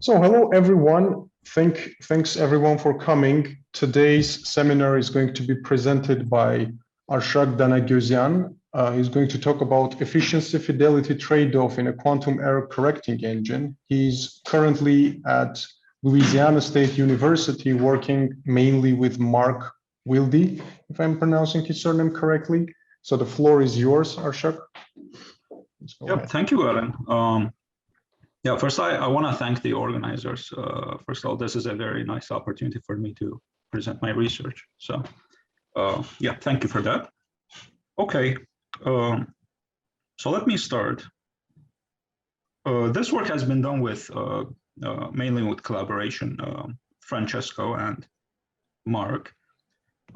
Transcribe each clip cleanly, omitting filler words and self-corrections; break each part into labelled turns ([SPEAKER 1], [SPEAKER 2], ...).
[SPEAKER 1] So hello everyone. Thanks everyone for coming. Today's seminar is going to be presented by Arshag Danageozian. He's going to talk about efficiency-fidelity trade-off in a quantum error correcting engine. He's currently at Louisiana State University working mainly with Mark Wilde, if I'm pronouncing his surname correctly. So the floor is yours, Arshag.
[SPEAKER 2] Yep, thank you, Aaron. Yeah, first I want to thank the organizers. First of all, this is a very nice opportunity for me to present my research. So yeah, thank you for that. Okay, so let me start. This work has been done with mainly with collaboration, Francesco and Mark.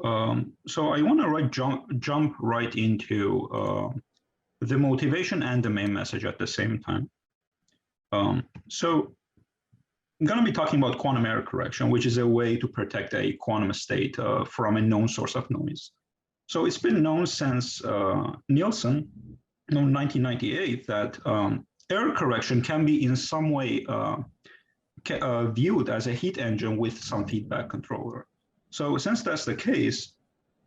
[SPEAKER 2] So I want to jump right into the motivation and the main message at the same time. So I'm going to be talking about quantum error correction, which is a way to protect a quantum state from a known source of noise. So it's been known since Nielsen, in 1998, that error correction can be in some way viewed as a heat engine with some feedback controller. So since that's the case,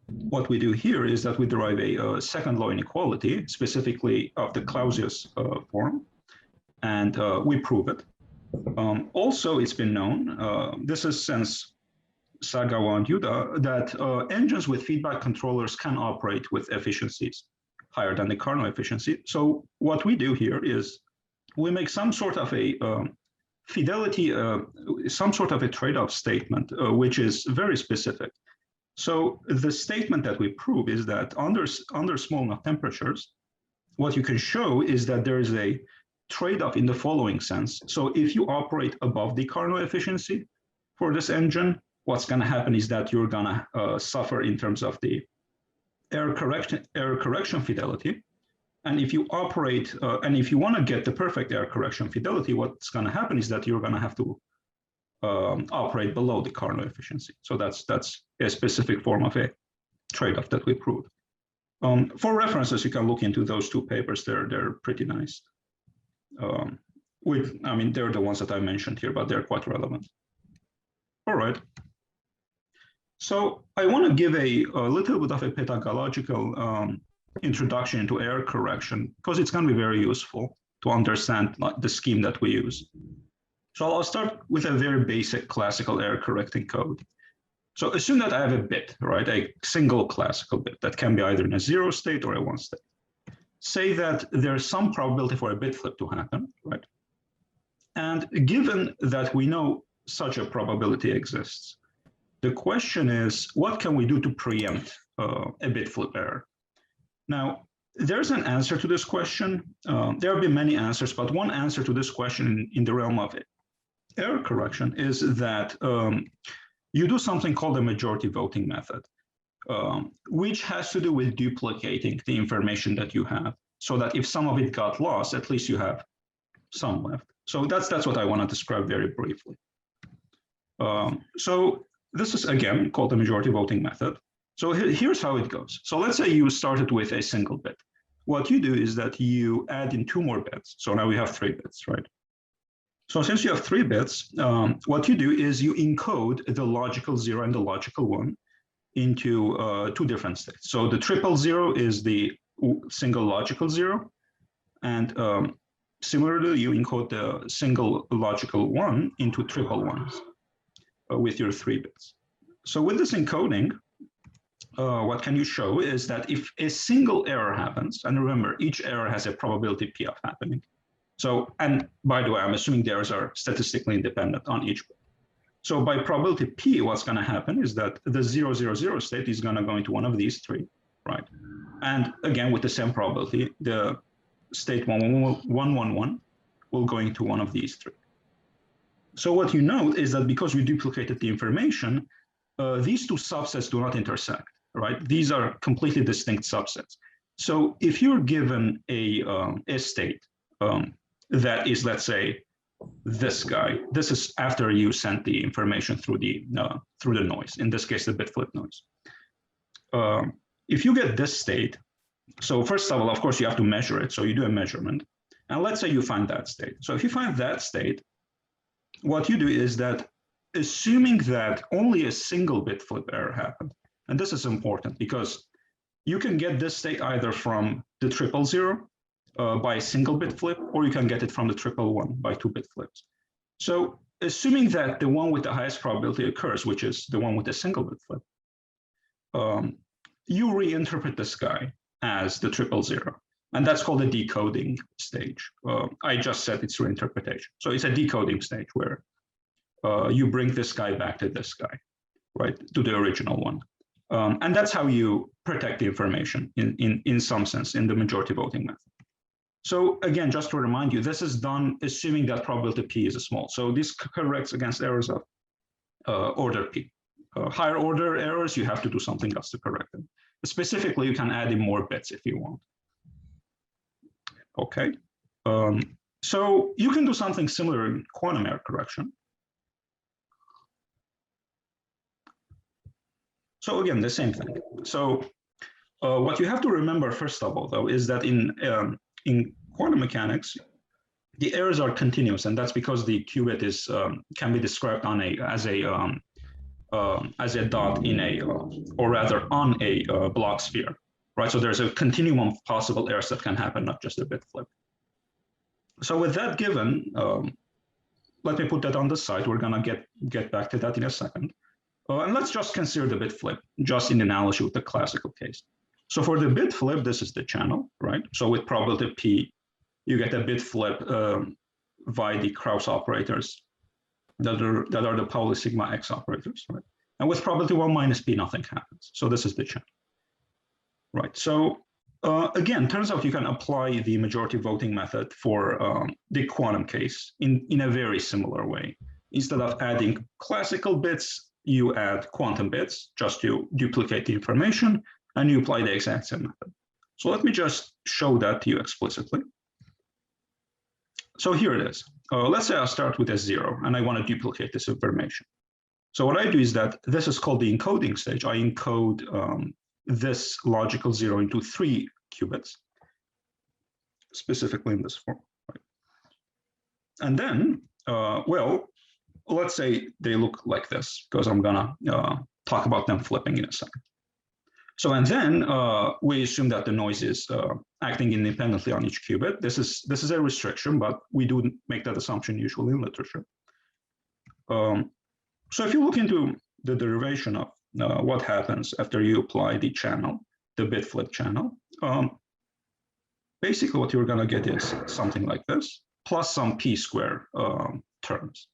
[SPEAKER 2] what we do here is that we derive a second law inequality, specifically of the Clausius form, and we prove it. Also, it's been known, this is since Sagawa and Yuda, that engines with feedback controllers can operate with efficiencies higher than the Carnot efficiency. So what we do here is we make some sort of a fidelity, some sort of a trade-off statement, which is very specific. So the statement that we prove is that under small enough temperatures, what you can show is that there is a trade-off in the following sense. So if you operate above the Carnot efficiency for this engine, what's going to happen is that you're going to suffer in terms of the error correction fidelity. And if you operate, and if you want to get the perfect error correction fidelity, what's going to happen is that you're going to have to operate below the Carnot efficiency. So that's a specific form of a trade-off that we proved. For references, you can look into those two papers. They're pretty nice. I mean, they're the ones that I mentioned here, but they're quite relevant. All right. So I want to give a little bit of a pedagogical introduction into error correction, because it's going to be very useful to understand the scheme that we use. So I'll start with a very basic classical error correcting code. So assume that I have a bit, right? A single classical bit that can be either in a 0 state or a 1 state. Say that there's some probability for a bit flip to happen, right? And given that we know such a probability exists, the question is, what can we do to preempt a bit flip error? Now, there's an answer to this question. There have been many answers, but one answer to this question in the realm of error correction is that you do something called the majority voting method. Which has to do with duplicating the information that you have, so that if some of it got lost, at least you have some left. So that's what I want to describe very briefly. So this is, again, called the majority voting method. So here's how it goes. So let's say you started with a single bit. What you do is that you add in 2 more bits. So now we have 3 bits, right? So since you have 3 bits, what you do is you encode the logical 0 and the logical 1 into 2 different states. So the triple 0 is the single logical 0. And similarly, you encode the single logical 1 into triple 1s with your 3 bits. So with this encoding, what can you show is that if a single error happens, and remember, each error has a probability P of happening. So, and by the way, I'm assuming the errors are statistically independent on each bit. So by probability P, what's going to happen is that the 0, 0, 0 state is going to go into one of these 3, right? And again, with the same probability, the state 1, 1, 1, 1 will go into one of these 3. So what you note is that because we duplicated the information, these 2 subsets do not intersect, right? These are completely distinct subsets. So if you're given a state that is, let's say, this guy, this is after you sent the information through the noise, in this case, the bit flip noise. If you get this state, so first of all, of course, you have to measure it. So you do a measurement. And let's say you find that state. So if you find that state, what you do is that, assuming that only a single bit flip error happened, and this is important because you can get this state either from the 000 by a single bit flip, or you can get it from the 111 by 2-bit flips. So assuming that the one with the highest probability occurs, which is the one with a single bit flip, you reinterpret this guy as the 000. And that's called a decoding stage. I just said it's reinterpretation. So it's a decoding stage where you bring this guy back to this guy, right, to the original one. And that's how you protect the information in some sense in the majority voting method. So again, just to remind you, this is done assuming that probability P is small. So this corrects against errors of order P. Higher order errors, you have to do something else to correct them. Specifically, you can add in more bits if you want. Okay, so you can do something similar in quantum error correction. So again, the same thing. So what you have to remember, first of all, though, is that in quantum mechanics, the errors are continuous, and that's because the qubit is can be described on as a dot in a, or rather on a block sphere, right? So there's a continuum of possible errors that can happen, not just a bit flip. So with that given, let me put that on the side. We're gonna get back to that in a second. And let's just consider the bit flip, just in analogy with the classical case. So for the bit flip, this is the channel, right? So with probability P, you get a bit flip via the Krauss operators that are the Pauli sigma X operators, right? And with probability 1 minus P, nothing happens. So this is the channel, right? So again, turns out you can apply the majority voting method for the quantum case in a very similar way. Instead of adding classical bits, you add quantum bits just to duplicate the information, and you apply the exact same method. So let me just show that to you explicitly. So here it is. Let's say I start with a 0 and I want to duplicate this information. So what I do is that this is called the encoding stage. I encode this logical 0 into 3 qubits, specifically in this form. Right? And then, well, let's say they look like this, because I'm gonna talk about them flipping in a second. So, and then we assume that the noise is acting independently on each qubit. This is a restriction, but we do make that assumption usually in literature. So if you look into the derivation of what happens after you apply the channel, the bit flip channel, basically what you're gonna get is something like this, plus some p square terms,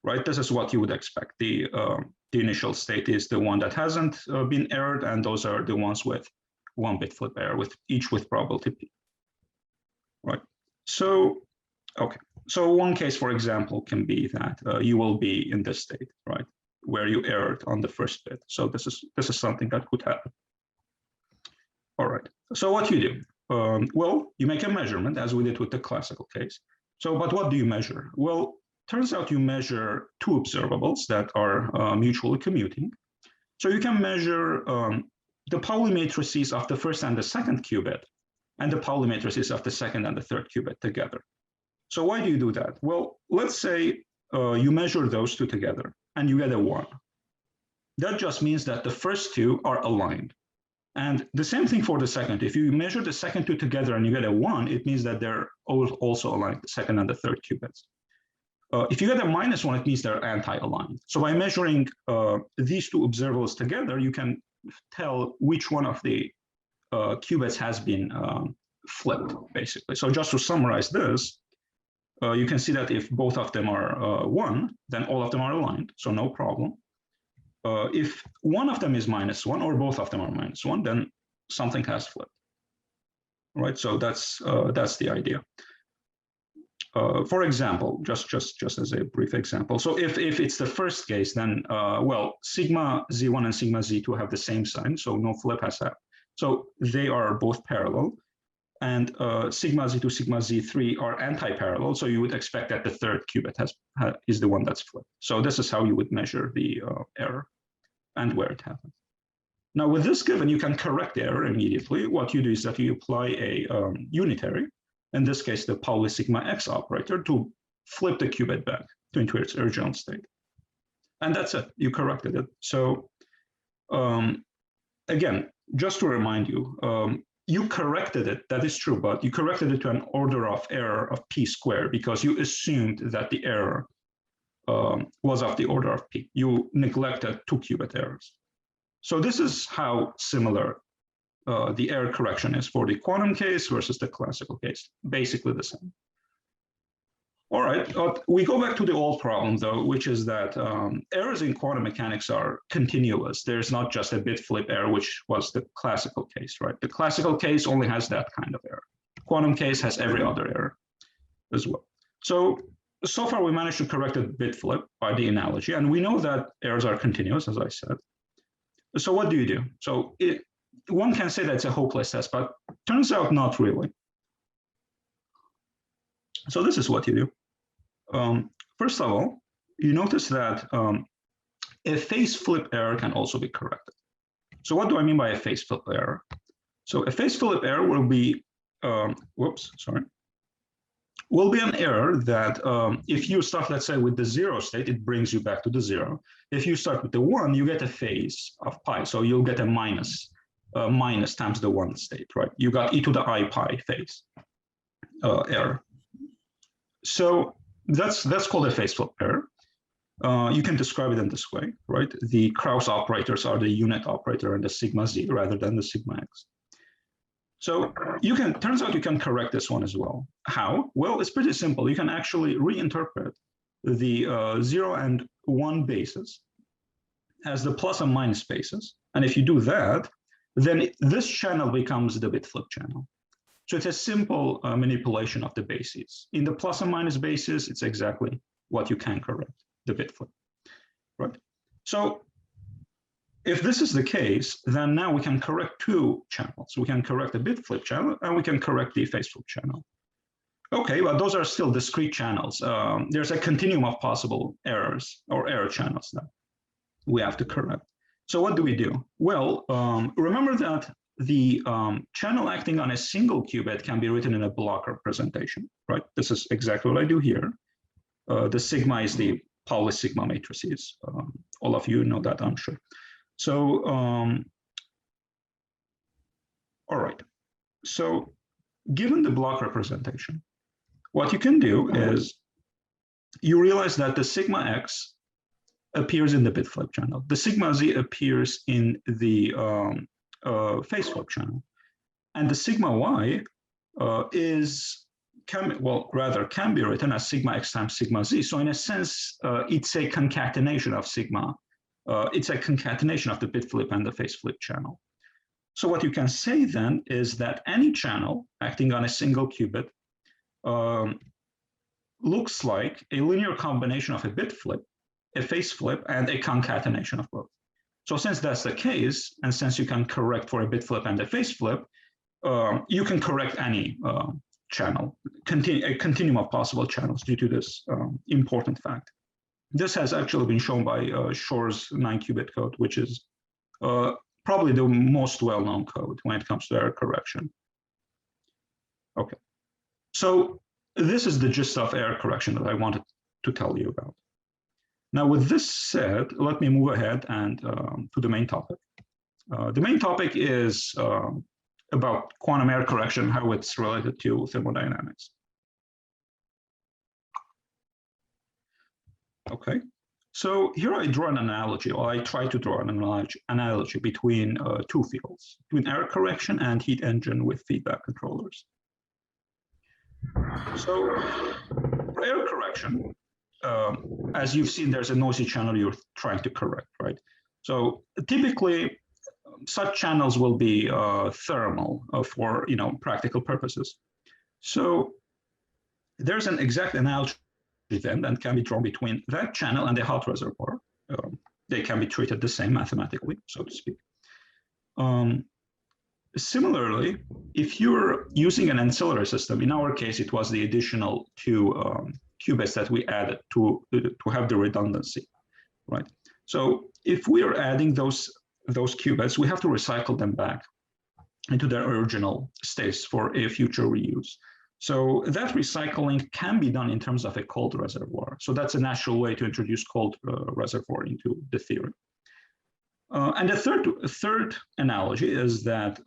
[SPEAKER 2] right? This is what you would expect. The initial state is the one that hasn't been errored, and those are the ones with 1 bit flip error, with each with probability p, right? So, okay. So one case, for example, can be that you will be in this state, right, where you erred on the first bit. So this is something that could happen. All right. So what you do? Well, you make a measurement, as we did with the classical case. So, but what do you measure? Well, turns out you measure 2 observables that are mutually commuting. So you can measure the Pauli matrices of the first and the second qubit, and the Pauli matrices of the second and the third qubit together. So why do you do that? Well, let's say you measure those 2 together and you get a 1. That just means that the first 2 are aligned. And the same thing for the second. If you measure the second 2 together and you get a 1, it means that they're also aligned, the second and the third qubits. If you get a -1, it means they're anti-aligned. So by measuring these 2 observables together, you can tell which one of the qubits has been flipped, basically. So just to summarize this, you can see that if both of them are 1, then all of them are aligned, so no problem. If one of them is -1 or both of them are -1, then something has flipped. Right, so that's the idea. For example, just as a brief example, so if it's the first case, then well, sigma Z1 and sigma Z2 have the same sign, so no flip has happened. So they are both parallel, and sigma Z2, sigma Z3 are anti-parallel, so you would expect that the third qubit is the one that's flipped. So this is how you would measure the error and where it happens. Now with this given, you can correct the error immediately. What you do is that you apply a unitary, in this case, the Pauli sigma X operator, to flip the qubit back. into its original state. And that's it, you corrected it. So again, just to remind you, you corrected it, that is true, but you corrected it to an order of error of p squared because you assumed that the error was of the order of p. You neglected 2-qubit errors. So this is how similar the error correction is for the quantum case versus the classical case, basically the same. All right, we go back to the old problem though, which is that errors in quantum mechanics are continuous. There's not just a bit flip error, which was the classical case, right? The classical case only has that kind of error. Quantum case has every other error as well. So far we managed to correct a bit flip by the analogy, and we know that errors are continuous, as I said. So what do you do? So one can say that it's a hopeless test, but turns out not really. So this is what you do. First of all, you notice that a phase flip error can also be corrected. So what do I mean by a phase flip error? So a phase flip error will be, will be an error that if you start, let's say, with the 0 state, it brings you back to the 0. If you start with the 1, you get a phase of pi. So you'll get a minus times the 1 state, right? You got e to the I pi phase error. So that's called a phase flip error. You can describe it in this way, right? The Krauss operators are the unit operator and the sigma z rather than the sigma x. So turns out you can correct this one as well. How? Well, it's pretty simple. You can actually reinterpret the 0 and 1 bases as the plus and minus bases. And if you do that, then this channel becomes the bit flip channel. So it's a simple manipulation of the bases. In the plus and minus bases, it's exactly what you can correct, the bit flip, right? So if this is the case, then now we can correct 2 channels. We can correct the bit flip channel and we can correct the phase flip channel. Okay, but those are still discrete channels. There's a continuum of possible errors or error channels that we have to correct. So what do we do? Well, remember that the channel acting on a single qubit can be written in a block representation, right? This is exactly what I do here. The sigma is the Pauli sigma matrices. All of you know that, I'm sure. So, all right. So given the block representation, what you can do is you realize that the sigma x appears in the bit flip channel. The sigma z appears in the phase flip channel. And the sigma y can be written as sigma x times sigma z. So in a sense, it's a concatenation of sigma. It's a concatenation of the bit flip and the phase flip channel. So what you can say then is that any channel acting on a single qubit looks like a linear combination of a bit flip, a phase flip, and a concatenation of both. So since that's the case, and since you can correct for a bit flip and a phase flip, you can correct any channel, a continuum of possible channels due to this important fact. This has actually been shown by Shor's 9-qubit code, which is probably the most well-known code when it comes to error correction. Okay, so this is the gist of error correction that I wanted to tell you about. Now, with this said, let me move ahead and to the main topic. The main topic is about quantum error correction, how it's related to thermodynamics. Okay, so here I draw an analogy, or I try to draw an analogy between 2 fields, between error correction and heat engine with feedback controllers. So for error correction, as you've seen, there's a noisy channel you're trying to correct, right? So typically, such channels will be thermal for practical purposes. So there's an exact analogy then that can be drawn between that channel and the hot reservoir. They can be treated the same mathematically, so to speak. Similarly, if you're using an ancillary system, in our case, it was the additional 2 qubits that we added to have the redundancy, right? So if we are adding those qubits, we have to recycle them back into their original states for a future reuse. So that recycling can be done in terms of a cold reservoir. So that's a natural way to introduce cold reservoir into the theory. And the third analogy is that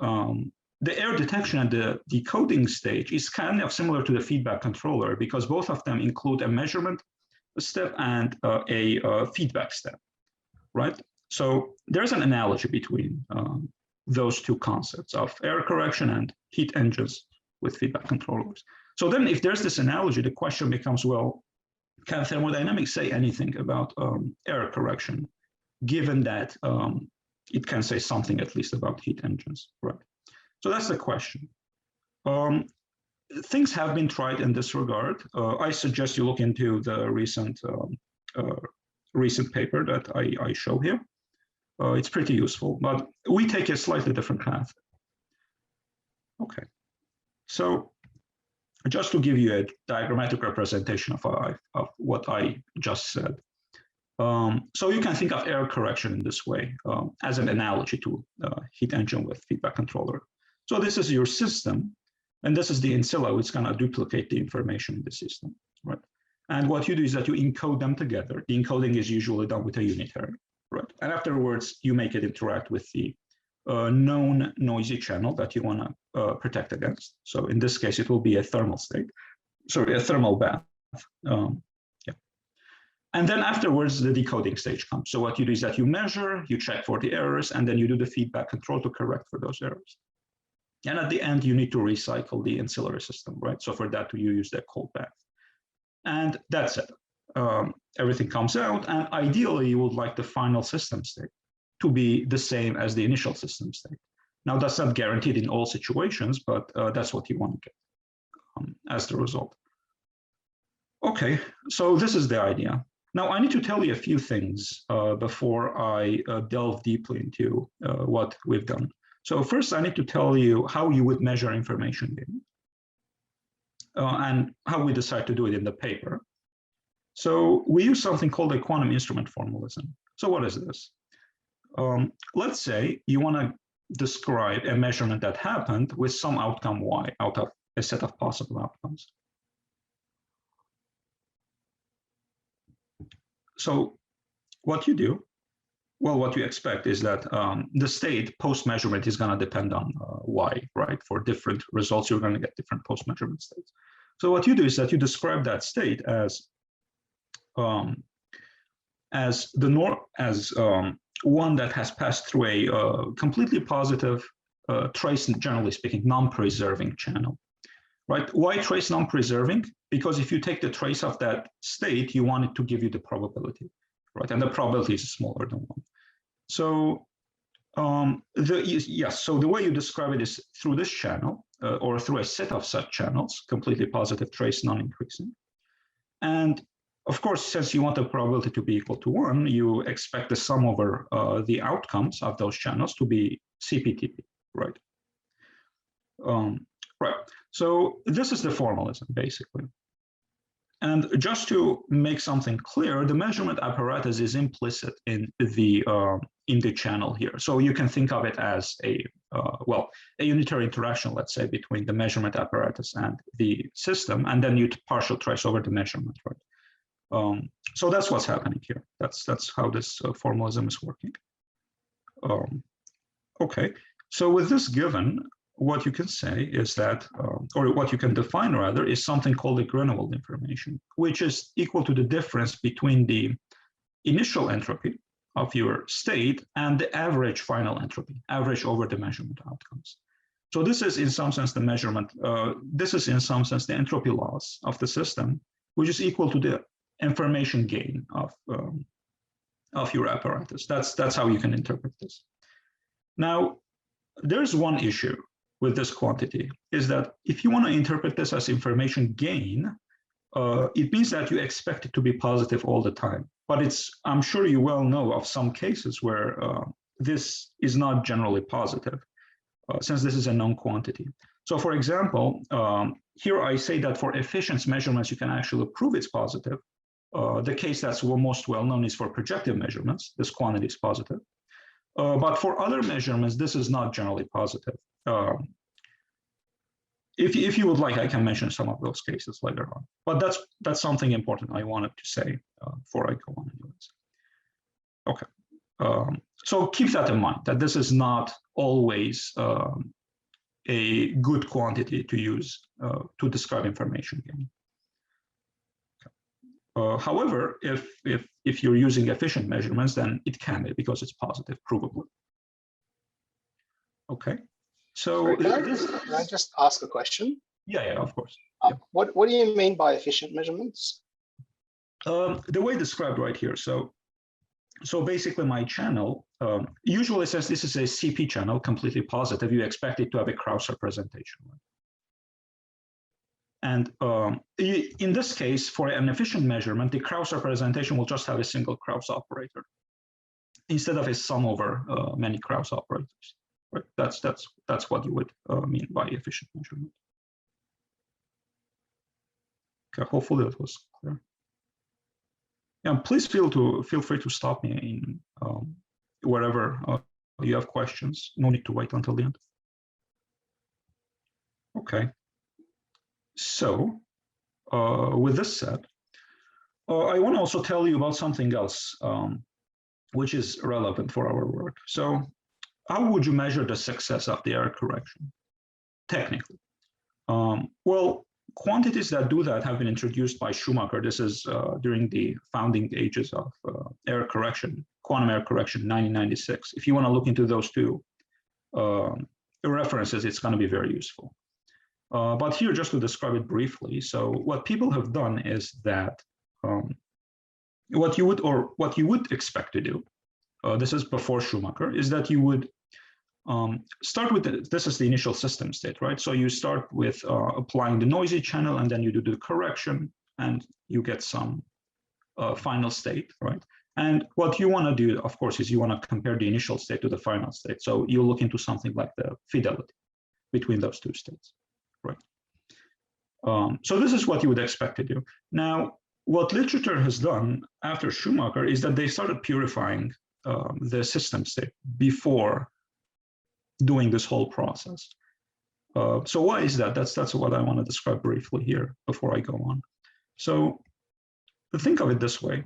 [SPEAKER 2] the error detection at the decoding stage is kind of similar to the feedback controller because both of them include a measurement step and a feedback step, right? So there's an analogy between those two concepts of error correction and heat engines with feedback controllers. So then if there's this analogy, the question becomes, well, can thermodynamics say anything about error correction, given that it can say something at least about heat engines, right? So that's the question. Things have been tried in this regard. I suggest you look into the recent paper that I show here. It's pretty useful, but we take a slightly different path. Okay, so just to give you a diagrammatic representation of what I just said. So you can think of error correction in this way as an analogy to heat engine with feedback controller. So this is your system, and this is the ancillary. It's going to duplicate the information in the system, right? And what you do is that you encode them together. The encoding is usually done with a unitary, right? And afterwards, you make it interact with the known noisy channel that you want to protect against. So in this case, it will be a thermal state, sorry, a thermal bath. And then afterwards, the decoding stage comes. So what you do is that you measure, you check for the errors, and then you do the feedback control to correct for those errors. And at the end, you need to recycle the ancillary system, right? So for that, you use the cold bath. And that's it. Everything comes out, and ideally, you would like the final system state to be the same as the initial system state. Now, that's not guaranteed in all situations, but that's what you want to get as the result. Okay, so this is the idea. Now, I need to tell you a few things before I delve deeply into what we've done. So first, I need to tell you how you would measure information gain and how we decide to do it in the paper. So we use something called a quantum instrument formalism. So what is this? Let's say you want to describe a measurement that happened with some outcome y out of a set of possible outcomes. So what you do, well, what you expect is that the state post-measurement is going to depend on y, right? For different results, you're going to get different post-measurement states. So what you do is that you describe that state as one that has passed through a completely positive trace, generally speaking, non-preserving channel, right? Why trace non-preserving? Because if you take the trace of that state, you want it to give you the probability, right? And the probability is smaller than 1. So so the way you describe it is through this channel or through a set of such channels, completely positive trace, non-increasing. And of course, since you want the probability to be equal to 1, you expect the sum over the outcomes of those channels to be CPTP, right? Right. So this is the formalism, basically. And just to make something clear, the measurement apparatus is implicit in the channel here. So you can think of it as a unitary interaction, let's say, between the measurement apparatus and the system, and then you partial trace over the measurement, right? So that's what's happening here. That's how this formalism is working. Okay. So with this given, what you can say is that, or what you can define rather, is something called the Grunewald information, which is equal to the difference between the initial entropy of your state and the average final entropy, average over the measurement outcomes. So this is in some sense the measurement, this is in some sense the entropy loss of the system, which is equal to the information gain of your apparatus. That's how you can interpret this. Now, there's one issue with this quantity, is that if you want to interpret this as information gain, it means that you expect it to be positive all the time. But I'm sure you well know of some cases where this is not generally positive, since this is a known quantity. So for example, here I say that for efficiency measurements, you can actually prove it's positive. The case that's most well known is for projective measurements. This quantity is positive. But for other measurements, this is not generally positive. if you would like, I can mention some of those cases later on. But that's something important I wanted to say before I go on anyways. Okay, so keep that in mind, that this is not always a good quantity to use to describe information gain. However, if you're using efficient measurements, then it can be, because it's positive, provably. Okay, so
[SPEAKER 3] can I just ask a question?
[SPEAKER 2] Yeah, of course.
[SPEAKER 3] What do you mean by efficient measurements?
[SPEAKER 2] The way described right here. So basically, my channel usually says this is a CP channel, completely positive. You expect it to have a Krauss representation. And in this case, for an efficient measurement, the Krauss representation will just have a single Krauss operator instead of a sum over many Krauss operators. Right? That's what you would mean by efficient measurement. Okay, hopefully that was clear. Yeah, please feel free to stop me in wherever you have questions. No need to wait until the end. Okay. So, with this said, I want to also tell you about something else, which is relevant for our work. So, how would you measure the success of the error correction, technically? Well, quantities that do that have been introduced by Schumacher. This is during the founding ages of error correction, quantum error correction, 1996. If you want to look into those two references, it's going to be very useful. But here, just to describe it briefly, so what people have done is that what you would expect to do, this is before Schumacher, is that you would start with this is the initial system state, right? So you start with applying the noisy channel, and then you do the correction, and you get some final state, right? And what you want to do, of course, is you want to compare the initial state to the final state. So you look into something like the fidelity between those two states. Right. So this is what you would expect to do. Now, what literature has done after Schumacher is that they started purifying the system state before doing this whole process. So why is that? That's what I want to describe briefly here before I go on. So think of it this way.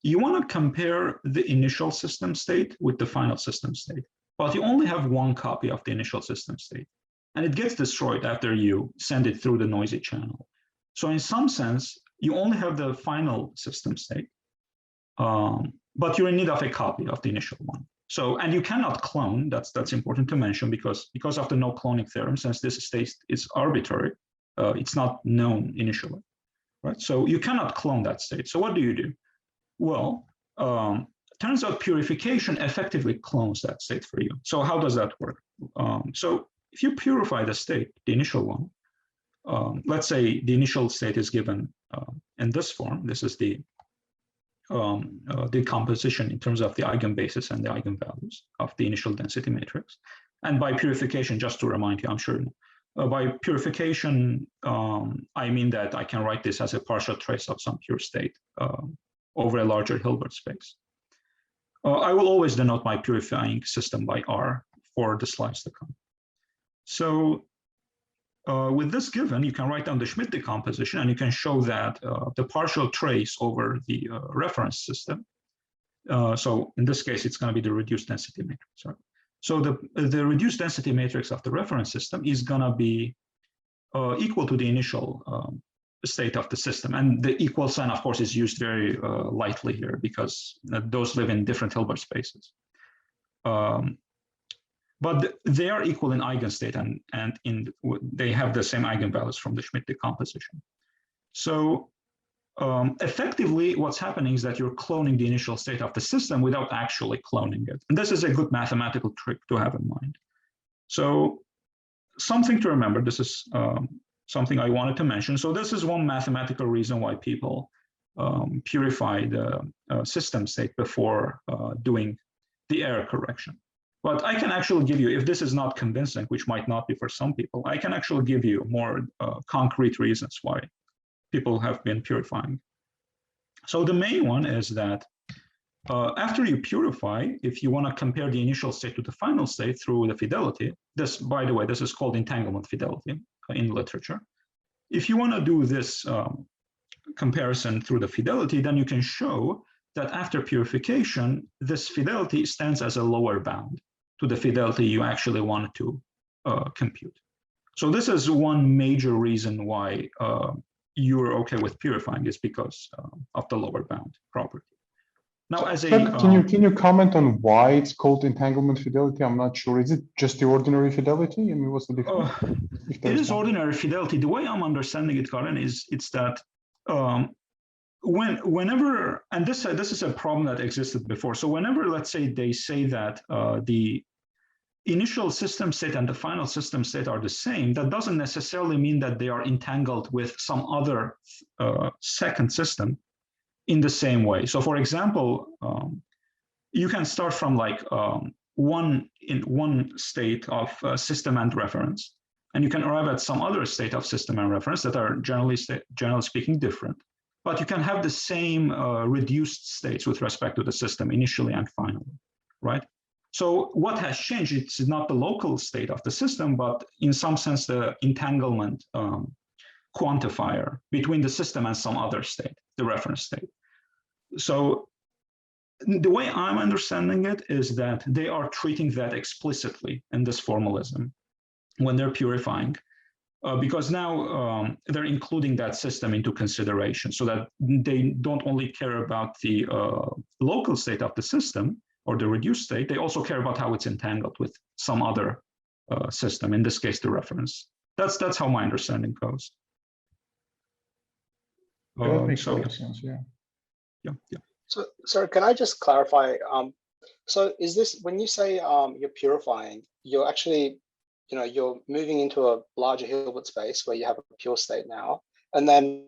[SPEAKER 2] You want to compare the initial system state with the final system state, but you only have one copy of the initial system state. And it gets destroyed after you send it through the noisy channel. So in some sense, you only have the final system state, but you're in need of a copy of the initial one. So, and you cannot clone, that's important to mention, because of the no cloning theorem, since this state is arbitrary, it's not known initially, right? So you cannot clone that state. So what do? Well, turns out purification effectively clones that state for you. So how does that work? So if you purify the state, the initial one, let's say the initial state is given in this form. This is the decomposition in terms of the eigenbasis and the eigenvalues of the initial density matrix. And by purification, just to remind you, I'm sure, by purification, I mean that I can write this as a partial trace of some pure state over a larger Hilbert space. I will always denote my purifying system by R for the slides to come. So with this given, you can write down the Schmidt decomposition, and you can show that the partial trace over the reference system. So in this case, it's going to be the reduced density matrix. Right? So the reduced density matrix of the reference system is going to be equal to the initial state of the system. And the equal sign, of course, is used very lightly here because those live in different Hilbert spaces. But they are equal in eigenstate, and they have the same eigenvalues from the Schmidt decomposition. So effectively, what's happening is that you're cloning the initial state of the system without actually cloning it. And this is a good mathematical trick to have in mind. So something to remember, this is something I wanted to mention. So this is one mathematical reason why people purify the system state before doing the error correction. But I can actually give you, if this is not convincing, which might not be for some people, I can actually give you more concrete reasons why people have been purifying. So the main one is that after you purify, if you want to compare the initial state to the final state through the fidelity, this, by the way, this is called entanglement fidelity. in literature. If you want to do this comparison through the fidelity, then you can show that after purification, this fidelity stands as a lower bound to the fidelity you actually want to compute. So this is one major reason why you're okay with purifying, is because of the lower bound property. Now, as a
[SPEAKER 1] can you comment on why it's called entanglement fidelity? I'm not sure. Is it just the ordinary fidelity? I mean, what's the difference?
[SPEAKER 2] It is ordinary fidelity. The way I'm understanding it, Karen, is it's that whenever, and this is a problem that existed before. So whenever, let's say, they say that the initial system state and the final system state are the same, that doesn't necessarily mean that they are entangled with some other second system in the same way. So for example, you can start from like one state of system and reference, and you can arrive at some other state of system and reference that are generally speaking different. But you can have the same reduced states with respect to the system initially and finally, right? So what has changed, it's not the local state of the system, but in some sense, the entanglement quantifier between the system and some other state, the reference state. So the way I'm understanding it is that they are treating that explicitly in this formalism when they're purifying, because now they're including that system into consideration, so that they don't only care about the local state of the system or the reduced state, they also care about how it's entangled with some other system, in this case, the reference. That's how my understanding goes.
[SPEAKER 1] That makes a lot of sense, yeah.
[SPEAKER 2] Yeah.
[SPEAKER 3] So, sorry, can I just clarify? So is this, when you say you're purifying, you're actually, you're moving into a larger Hilbert space where you have a pure state now, and then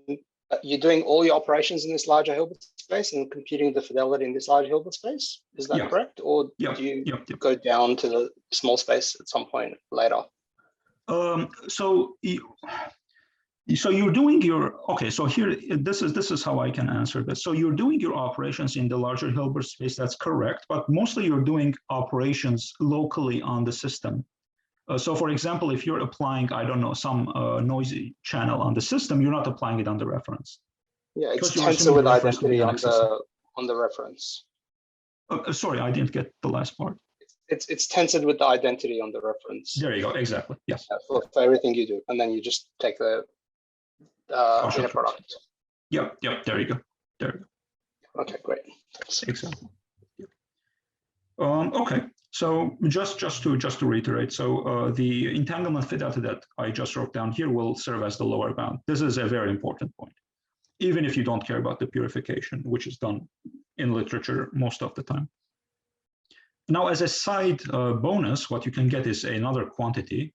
[SPEAKER 3] you're doing all your operations in this larger Hilbert space and computing the fidelity in this larger Hilbert space? Is that correct? Or do you go down to the small space at some point later?
[SPEAKER 2] So you're doing your, okay, so here, this is how I can answer this. So you're doing your operations in the larger Hilbert space, that's correct, but mostly you're doing operations locally on the system. So for example, if you're applying, I don't know, some noisy channel on the system, you're not applying it on the reference.
[SPEAKER 3] Yeah, it's tensor with identity on the reference.
[SPEAKER 2] Sorry, I didn't get the last part.
[SPEAKER 3] It's tensored with the identity on the reference.
[SPEAKER 2] There you go, exactly, yes.
[SPEAKER 3] For everything you do, and then you just take the inner product.
[SPEAKER 2] Yep, there you go.
[SPEAKER 3] Okay, great.
[SPEAKER 2] Exactly. Yep. Okay, so just to reiterate, so the entanglement fidelity that I just wrote down here will serve as the lower bound. This is a very important point, even if you don't care about the purification, which is done in literature most of the time. Now, as a side bonus, what you can get is another quantity.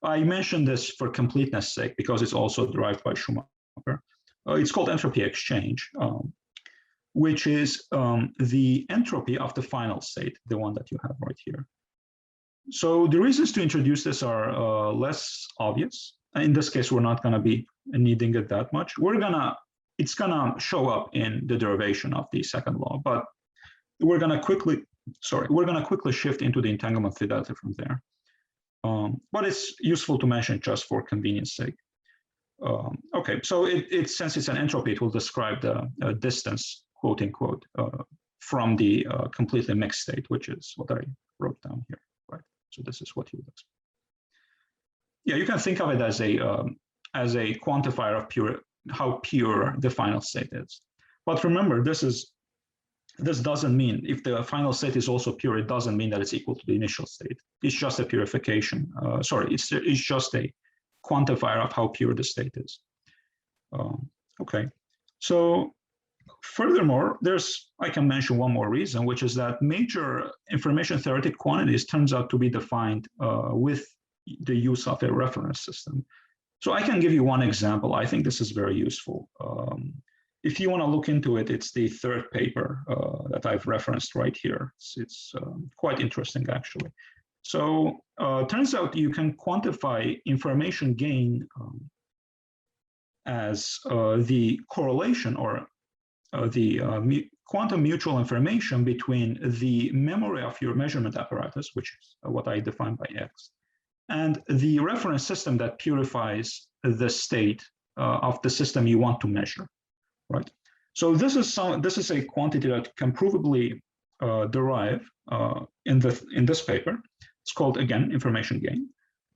[SPEAKER 2] I mentioned this for completeness sake because it's also derived by Schumacher. It's called entropy exchange, which is the entropy of the final state, the one that you have right here. So the reasons to introduce this are less obvious. In this case, we're not going to be needing it that much. It's going to show up in the derivation of the second law, but we're going to quickly shift into the entanglement fidelity from there. But it's useful to mention just for convenience sake. Okay, so since it's an entropy, it will describe the distance, quote unquote, from the completely mixed state, which is what I wrote down here, right? So this is what you would expect. Yeah, you can think of it as a quantifier of how pure the final state is. But remember, this doesn't mean, if the final state is also pure, it doesn't mean that it's equal to the initial state. It's just a purification. It's just a quantifier of how pure the state is. Okay, so furthermore, I can mention one more reason, which is that major information theoretic quantities turns out to be defined with the use of a reference system. So I can give you one example. I think this is very useful. If you want to look into it, it's the third paper that I've referenced right here. It's quite interesting, actually. So turns out you can quantify information gain as the correlation or the quantum mutual information between the memory of your measurement apparatus, which is what I define by X, and the reference system that purifies the state of the system you want to measure, right? So this is a quantity that can provably derive in this paper. It's called, again, information gain.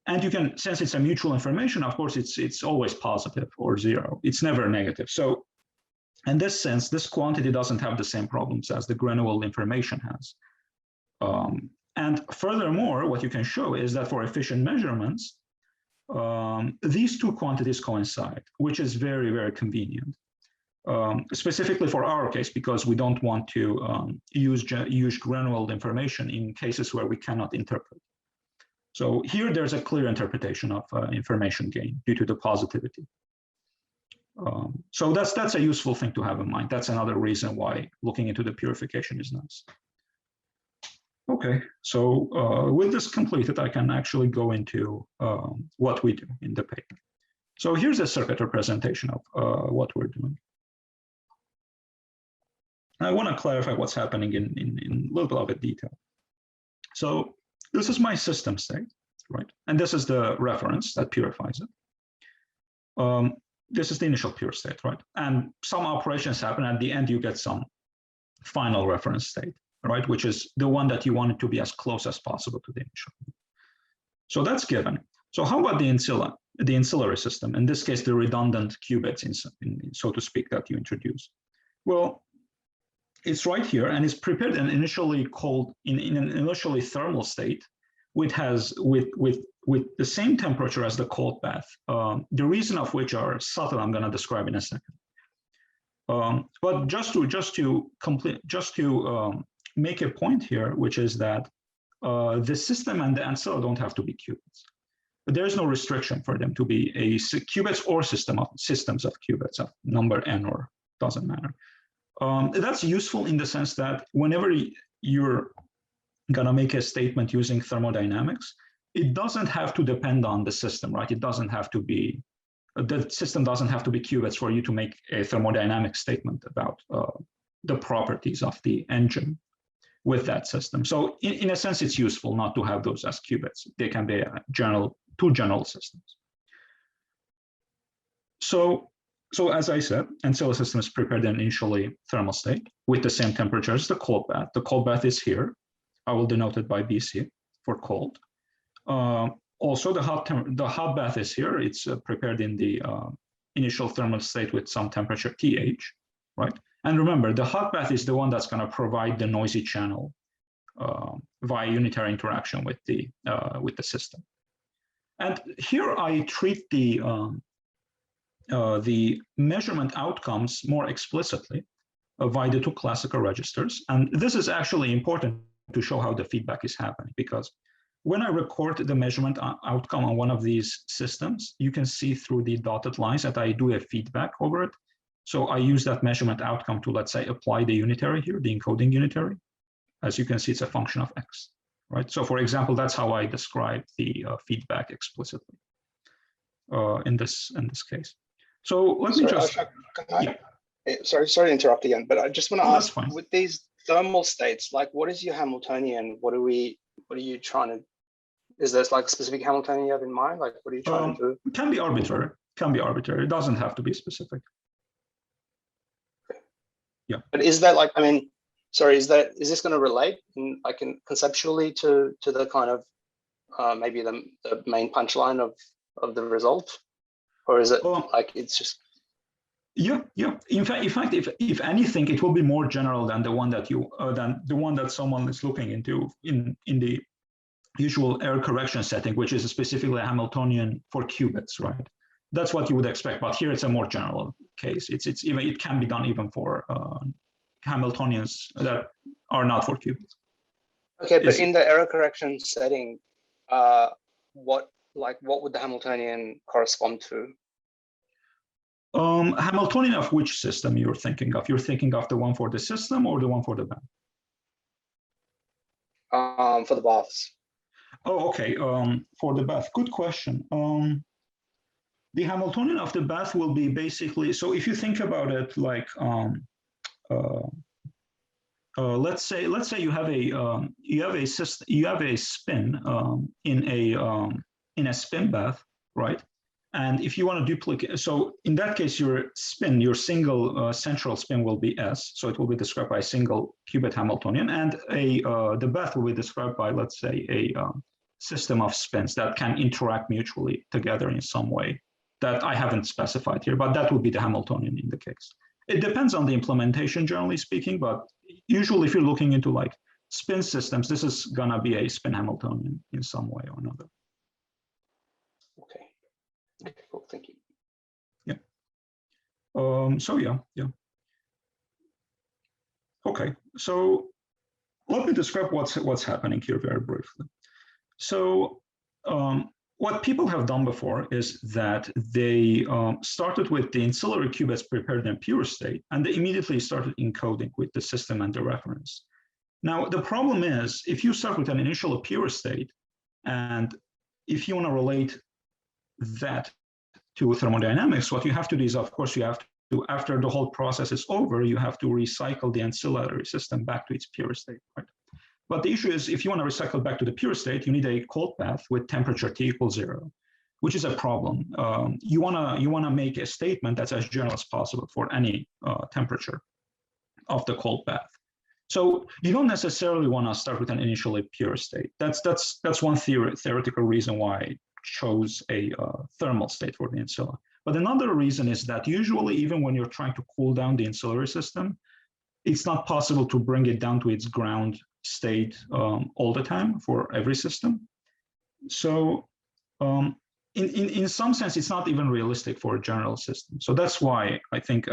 [SPEAKER 2] And you can, since it's a mutual information, of course, it's always positive or zero. It's never negative. So in this sense, this quantity doesn't have the same problems as the granular information has. And furthermore, what you can show is that for efficient measurements, these two quantities coincide, which is very, very convenient. Specifically for our case, because we don't want to use granular information in cases where we cannot interpret. So here there's a clear interpretation of information gain due to the positivity. So that's a useful thing to have in mind. That's another reason why looking into the purification is nice. Okay, so with this completed, I can actually go into what we do in the paper. So here's a circuit representation of what we're doing. I want to clarify what's happening in a little bit of a detail. So this is my system state, right? And this is the reference that purifies it. This is the initial pure state, right? And some operations happen at the end, you get some final reference state, right? Which is the one that you want it to be as close as possible to the initial. So that's given. So how about the ancillary system? In this case, the redundant qubits, so to speak, that you introduce. Well, it's right here, and it's prepared and initially cold in an initially thermal state, which has with the same temperature as the cold bath. The reason of which are subtle, I'm going to describe in a second. But just to make a point here, which is that the system and the ancillary don't have to be qubits. But there is no restriction for them to be a qubits or systems of qubits of number n, or doesn't matter. That's useful in the sense that whenever you're gonna make a statement using thermodynamics, it doesn't have to depend on the system, right? It doesn't have to be, the system doesn't have to be qubits for you to make a thermodynamic statement about the properties of the engine with that system. So in a sense, it's useful not to have those as qubits. They can be two general systems. So as I said, ancillary system is prepared in initially thermal state with the same temperature as the cold bath. The cold bath is here. I will denote it by BC for cold. Also, the hot bath is here. It's prepared in the initial thermal state with some temperature TH, right? And remember, the hot bath is the one that's going to provide the noisy channel via unitary interaction with the system. And here I treat the measurement outcomes more explicitly via the two classical registers. And this is actually important to show how the feedback is happening, because when I record the measurement outcome on one of these systems, you can see through the dotted lines that I do a feedback over it. So I use that measurement outcome to, let's say, apply the unitary here, the encoding unitary. As you can see, it's a function of x, right? So for example, that's how I describe the feedback explicitly in this case. So let me just.
[SPEAKER 3] Sorry to interrupt again, but I just want to ask, with these thermal states, like, what is your Hamiltonian? What are you trying to? Is there like a specific Hamiltonian you have in mind? Like, what are you trying to do?
[SPEAKER 2] It can be arbitrary. Can be arbitrary. It doesn't have to be specific.
[SPEAKER 3] Okay.
[SPEAKER 2] Yeah.
[SPEAKER 3] But is that like? I mean, sorry. Is this going to relate conceptually to the kind of maybe the main punchline of the result, or is it like it's just?
[SPEAKER 2] Yeah. In fact, if anything, it will be more general than the one that someone is looking into in the usual error correction setting, which is specifically a Hamiltonian for qubits, right? That's what you would expect, but here it's a more general case. It can be done even for Hamiltonians that are not for qubits.
[SPEAKER 3] Okay, but in the error correction setting, what would the Hamiltonian correspond to?
[SPEAKER 2] Hamiltonian of which system you're thinking of? You're thinking of the one for the system or the one for the bath?
[SPEAKER 3] For the baths.
[SPEAKER 2] Oh, okay. For the bath, good question. The Hamiltonian of the bath will be basically, so if you think about it like, let's say you have a system, you have a spin in in a spin bath, right? And if you want to duplicate, so in that case, your spin, your single central spin will be S. So it will be described by a single qubit Hamiltonian, and the bath will be described by, let's say, a system of spins that can interact mutually together in some way that I haven't specified here, but that would be the Hamiltonian in the case. It depends on the implementation, generally speaking, but usually if you're looking into like spin systems, this is gonna be a spin Hamiltonian in some way or another.
[SPEAKER 3] Okay. Okay, cool, thank you.
[SPEAKER 2] Yeah. So yeah. Okay, so let me describe what's happening here very briefly. So what people have done before is that they started with the ancillary qubits prepared in pure state, and they immediately started encoding with the system and the reference. Now, the problem is, if you start with an initial pure state, and if you want to relate that to thermodynamics, what you have to do is, of course, you have to, after the whole process is over, you have to recycle the ancillary system back to its pure state, right? But the issue is, if you want to recycle back to the pure state, you need a cold bath with temperature T equals 0, which is a problem. You wanna make a statement that's as general as possible for any temperature of the cold bath. So you don't necessarily want to start with an initially pure state. That's one theoretical reason why I chose a thermal state for the ancilla. But another reason is that usually, even when you're trying to cool down the ancillary system, it's not possible to bring it down to its ground state all the time for every system. So in some sense, it's not even realistic for a general system. So that's why I think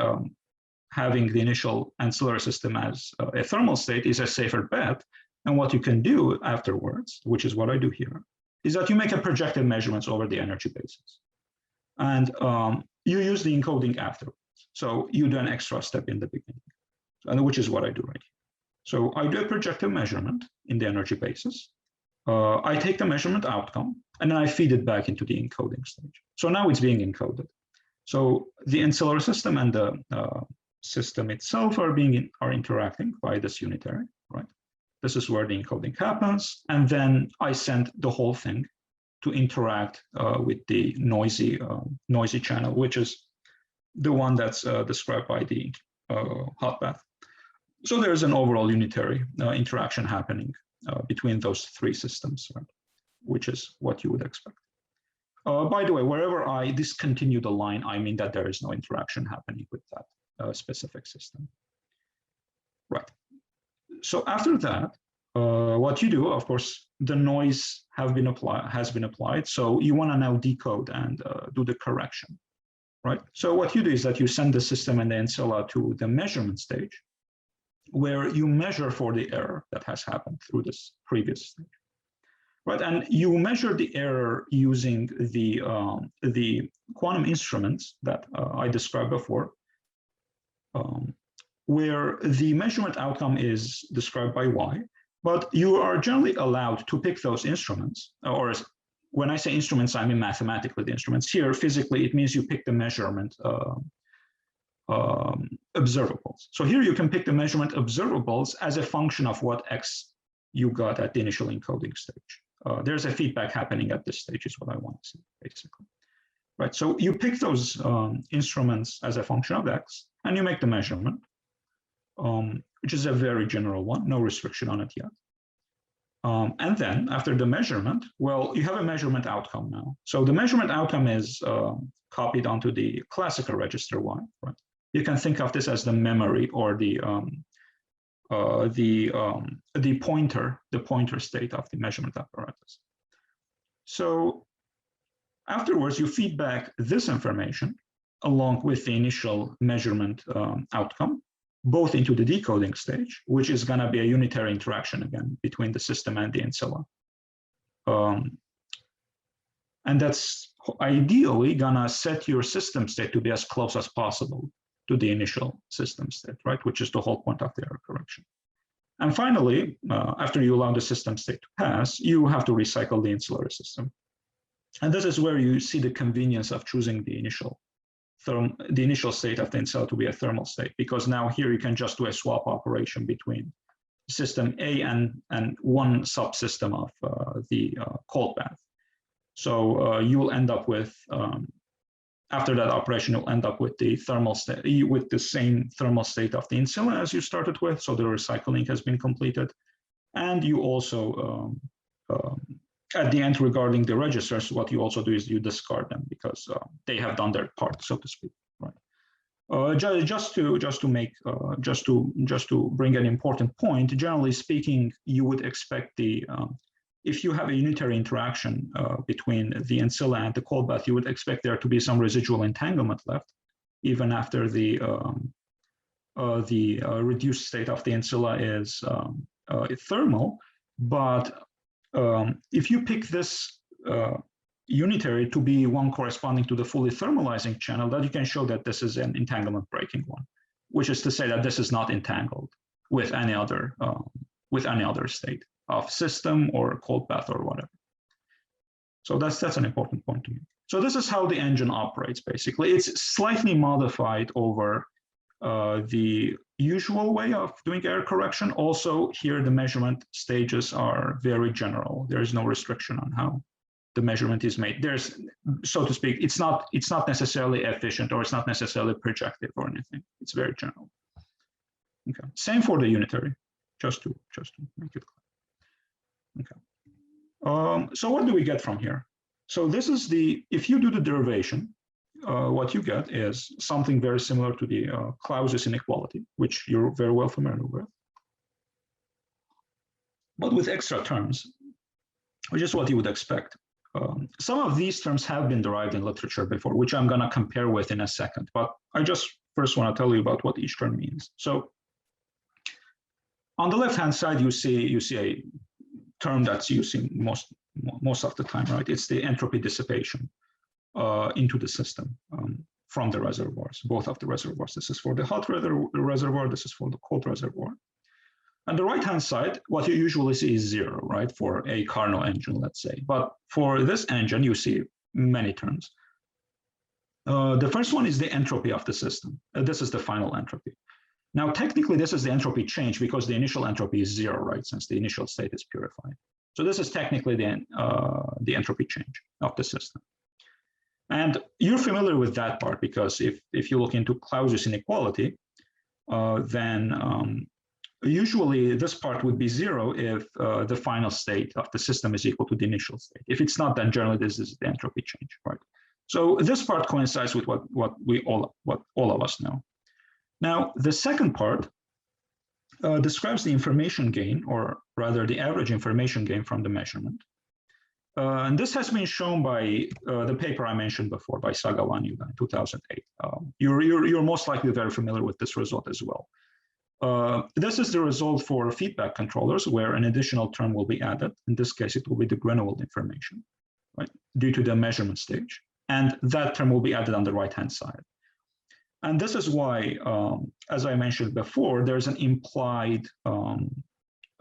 [SPEAKER 2] having the initial ancillary system as a thermal state is a safer bet. And what you can do afterwards, which is what I do here, is that you make a projected measurements over the energy basis. And you use the encoding afterwards. So you do an extra step in the beginning, and which is what I do right here. So I do a projective measurement in the energy basis. I take the measurement outcome, and then I feed it back into the encoding stage. So now it's being encoded. So the ancillary system and the system itself are interacting by this unitary, right? This is where the encoding happens, and then I send the whole thing to interact with the noisy channel, which is the one that's described by the hot bath. So there's an overall unitary interaction happening between those three systems, right? Which is what you would expect. By the way, wherever I discontinue the line, I mean that there is no interaction happening with that specific system. Right. So after that, what you do, of course, the noise has been applied. So you want to now decode and do the correction, right? So what you do is that you send the system and the ancilla to the measurement stage, where you measure for the error that has happened through this previous stage, right? And you measure the error using the quantum instruments that I described before, where the measurement outcome is described by Y, but you are generally allowed to pick those instruments, or when I say instruments, I mean mathematically the instruments. Here, physically, it means you pick the measurement observables. So here you can pick the measurement observables as a function of what X you got at the initial encoding stage. There's a feedback happening at this stage is what I want to see, basically. Right, so you pick those instruments as a function of X, and you make the measurement, which is a very general one, no restriction on it yet. And then after the measurement, well, you have a measurement outcome now. So the measurement outcome is copied onto the classical register Y, right? You can think of this as the memory or the pointer state of the measurement apparatus. So afterwards, you feed back this information along with the initial measurement outcome, both into the decoding stage, which is going to be a unitary interaction again between the system and the ancilla. And that's ideally going to set your system state to be as close as possible to the initial system state, right? Which is the whole point of the error correction. And finally, after you allow the system state to pass, you have to recycle the ancillary system. And this is where you see the convenience of choosing the initial state of the ancilla to be a thermal state, because now here you can just do a swap operation between system A and one subsystem of the cold bath. So you will end up with, after that operation, you'll end up with the thermal state, with the same thermal state of the insula as you started with. So the recycling has been completed. And you also, at the end, regarding the registers, what you also do is you discard them because they have done their part, so to speak, right? Just to bring an important point, generally speaking, you would expect if you have a unitary interaction between the insula and the cold bath, you would expect there to be some residual entanglement left, even after the reduced state of the insula is thermal. But if you pick this unitary to be one corresponding to the fully thermalizing channel, that you can show that this is an entanglement breaking one, which is to say that this is not entangled with any other state of system or cold bath or whatever. So that's an important point to me. So this is how the engine operates, basically. It's slightly modified over the usual way of doing error correction. Also, here the measurement stages are very general. There is no restriction on how the measurement is made. There's, so to speak, it's not necessarily efficient, or it's not necessarily projective or anything. It's very general. Okay, same for the unitary, just to make it clear. Okay. So what do we get from here? So this is if you do the derivation, what you get is something very similar to the Clausius inequality, which you're very well familiar with, but with extra terms, which is what you would expect. Some of these terms have been derived in literature before, which I'm going to compare with in a second, but I just first want to tell you about what each term means. So on the left-hand side, you see a term that's used most of the time, right? It's the entropy dissipation into the system from the reservoirs, both of the reservoirs. This is for the hot reservoir, this is for the cold reservoir. On the right-hand side, what you usually see is 0, right, for a Carnot engine, let's say. But for this engine, you see many terms. The first one is the entropy of the system. This is the final entropy. Now, technically, this is the entropy change because the initial entropy is 0, right, since the initial state is purified. So this is technically the entropy change of the system. And you're familiar with that part because if you look into Clausius inequality, then usually this part would be 0 if the final state of the system is equal to the initial state. If it's not, then generally this is the entropy change, right? So this part coincides with what all of us know. Now, the second part describes the information gain, or rather the average information gain from the measurement. And this has been shown by the paper I mentioned before by Sagawa in 2008. You're most likely very familiar with this result as well. This is the result for feedback controllers where an additional term will be added. In this case, it will be the Grunewald information, right, due to the measurement stage. And that term will be added on the right-hand side. And this is why, as I mentioned before, there's an implied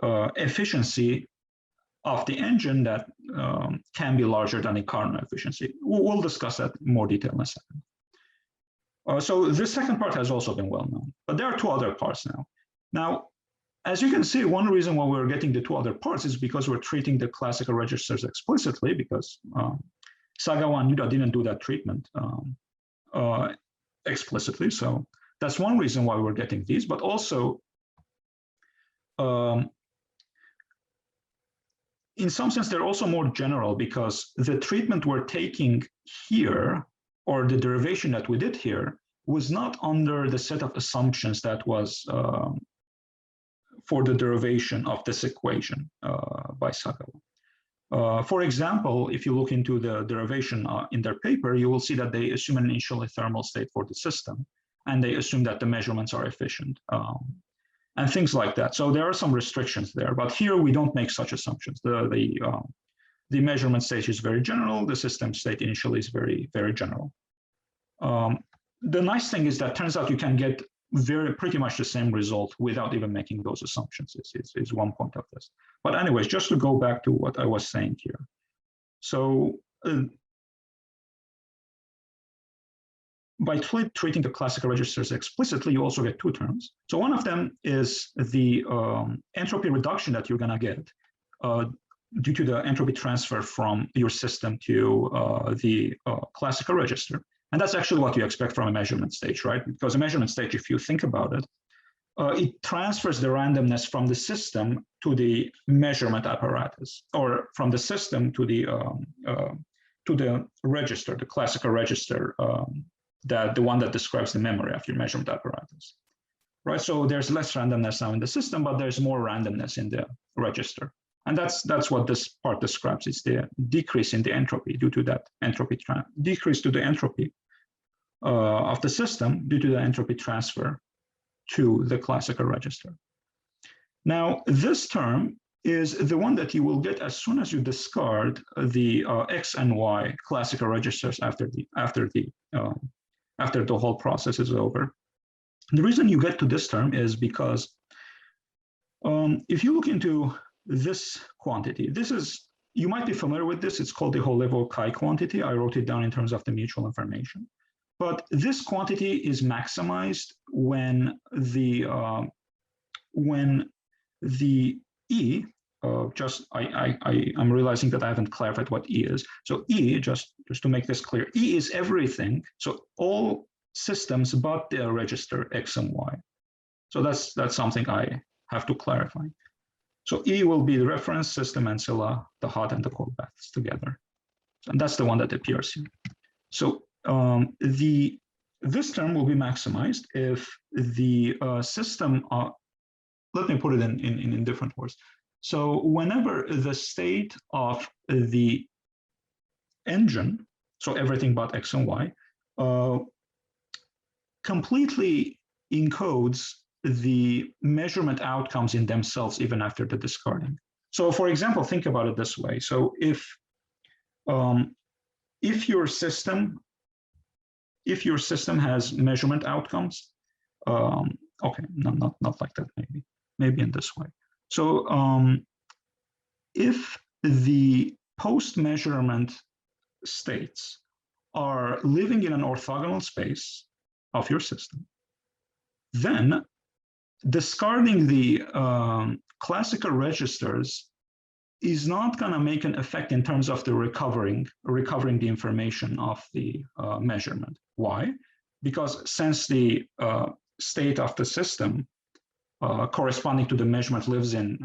[SPEAKER 2] efficiency of the engine that can be larger than a Carnot efficiency. We'll discuss that in more detail in a second. So this second part has also been well known, but there are two other parts now. Now, as you can see, one reason why we're getting the two other parts is because we're treating the classical registers explicitly, because Sagawa and Yuda didn't do that treatment explicitly. So that's one reason why we're getting these, but also in some sense, they're also more general because the treatment we're taking here, or the derivation that we did here, was not under the set of assumptions that was for the derivation of this equation by Sagawa. For example, if you look into the derivation in their paper, you will see that they assume an initially thermal state for the system, and they assume that the measurements are efficient, and things like that. So there are some restrictions there, but here we don't make such assumptions. The measurement stage is very general. The system state initially is very, very general. The nice thing is that turns out you can get pretty much the same result without even making those assumptions is one point of this. But anyways, just to go back to what I was saying here. So by treating the classical registers explicitly, you also get two terms. So one of them is the entropy reduction that you're gonna get due to the entropy transfer from your system to the classical register. And that's actually what you expect from a measurement stage, right? Because a measurement stage, if you think about it, it transfers the randomness from the system to the measurement apparatus, or from the system to the register, the classical register, the one that describes the memory of your measurement apparatus, right? So there's less randomness now in the system, but there's more randomness in the register. And that's what this part describes. It's the decrease in the entropy due to that entropy decrease to the entropy of the system due to the entropy transfer to the classical register. Now, this term is the one that you will get as soon as you discard the X and Y classical registers after the whole process is over. The reason you get to this term is because if you look into this quantity, you might be familiar with this. It's called the whole level chi quantity. I wrote it down in terms of the mutual information. But this quantity is maximized when the E, I'm realizing that I haven't clarified what E is. So E, just to make this clear, E is everything. So all systems but the register X and Y. So that's something I have to clarify. So E will be the reference system ancilla, the hot and the cold baths together. And that's the one that appears here. So this term will be maximized if the system, let me put it in different words. So whenever the state of the engine, so everything but X and Y, completely encodes the measurement outcomes in themselves even after the discarding. So for example, think about it this way. So if your system has measurement outcomes, okay, not like that, maybe in this way. So if the post-measurement states are living in an orthogonal space of your system, then discarding the classical registers is not going to make an effect in terms of the recovering the information of the measurement. Why? Because since the state of the system corresponding to the measurement lives in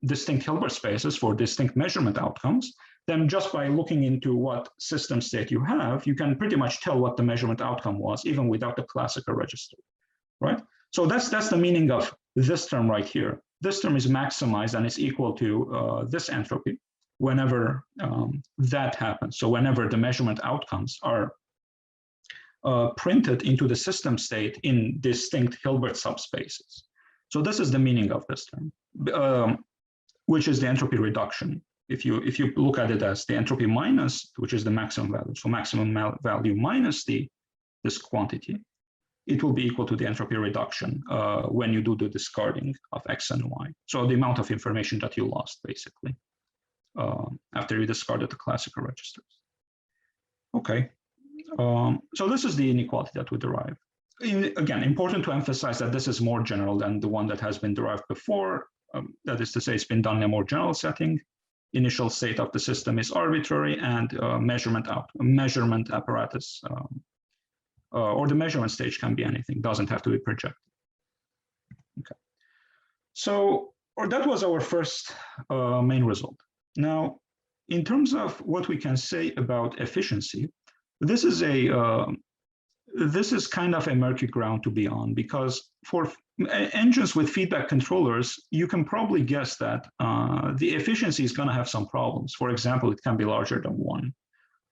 [SPEAKER 2] distinct Hilbert spaces for distinct measurement outcomes, then just by looking into what system state you have, you can pretty much tell what the measurement outcome was, even without the classical register, right? So that's the meaning of this term right here. This term is maximized and is equal to this entropy whenever that happens. So whenever the measurement outcomes are printed into the system state in distinct Hilbert subspaces. So this is the meaning of this term, which is the entropy reduction. If you look at it as the entropy minus, which is the maximum value, so maximum value minus this quantity, it will be equal to the entropy reduction when you do the discarding of X and Y. So the amount of information that you lost, basically, after you discarded the classical registers. Okay, so this is the inequality that we derive. Again, important to emphasize that this is more general than the one that has been derived before. That is to say, it's been done in a more general setting. Initial state of the system is arbitrary, and measurement apparatus or the measurement stage can be anything, doesn't have to be projected. Okay, so that was our first main result. Now, in terms of what we can say about efficiency, this is kind of a murky ground to be on, because for engines with feedback controllers, you can probably guess that the efficiency is going to have some problems. For example, it can be larger than 1,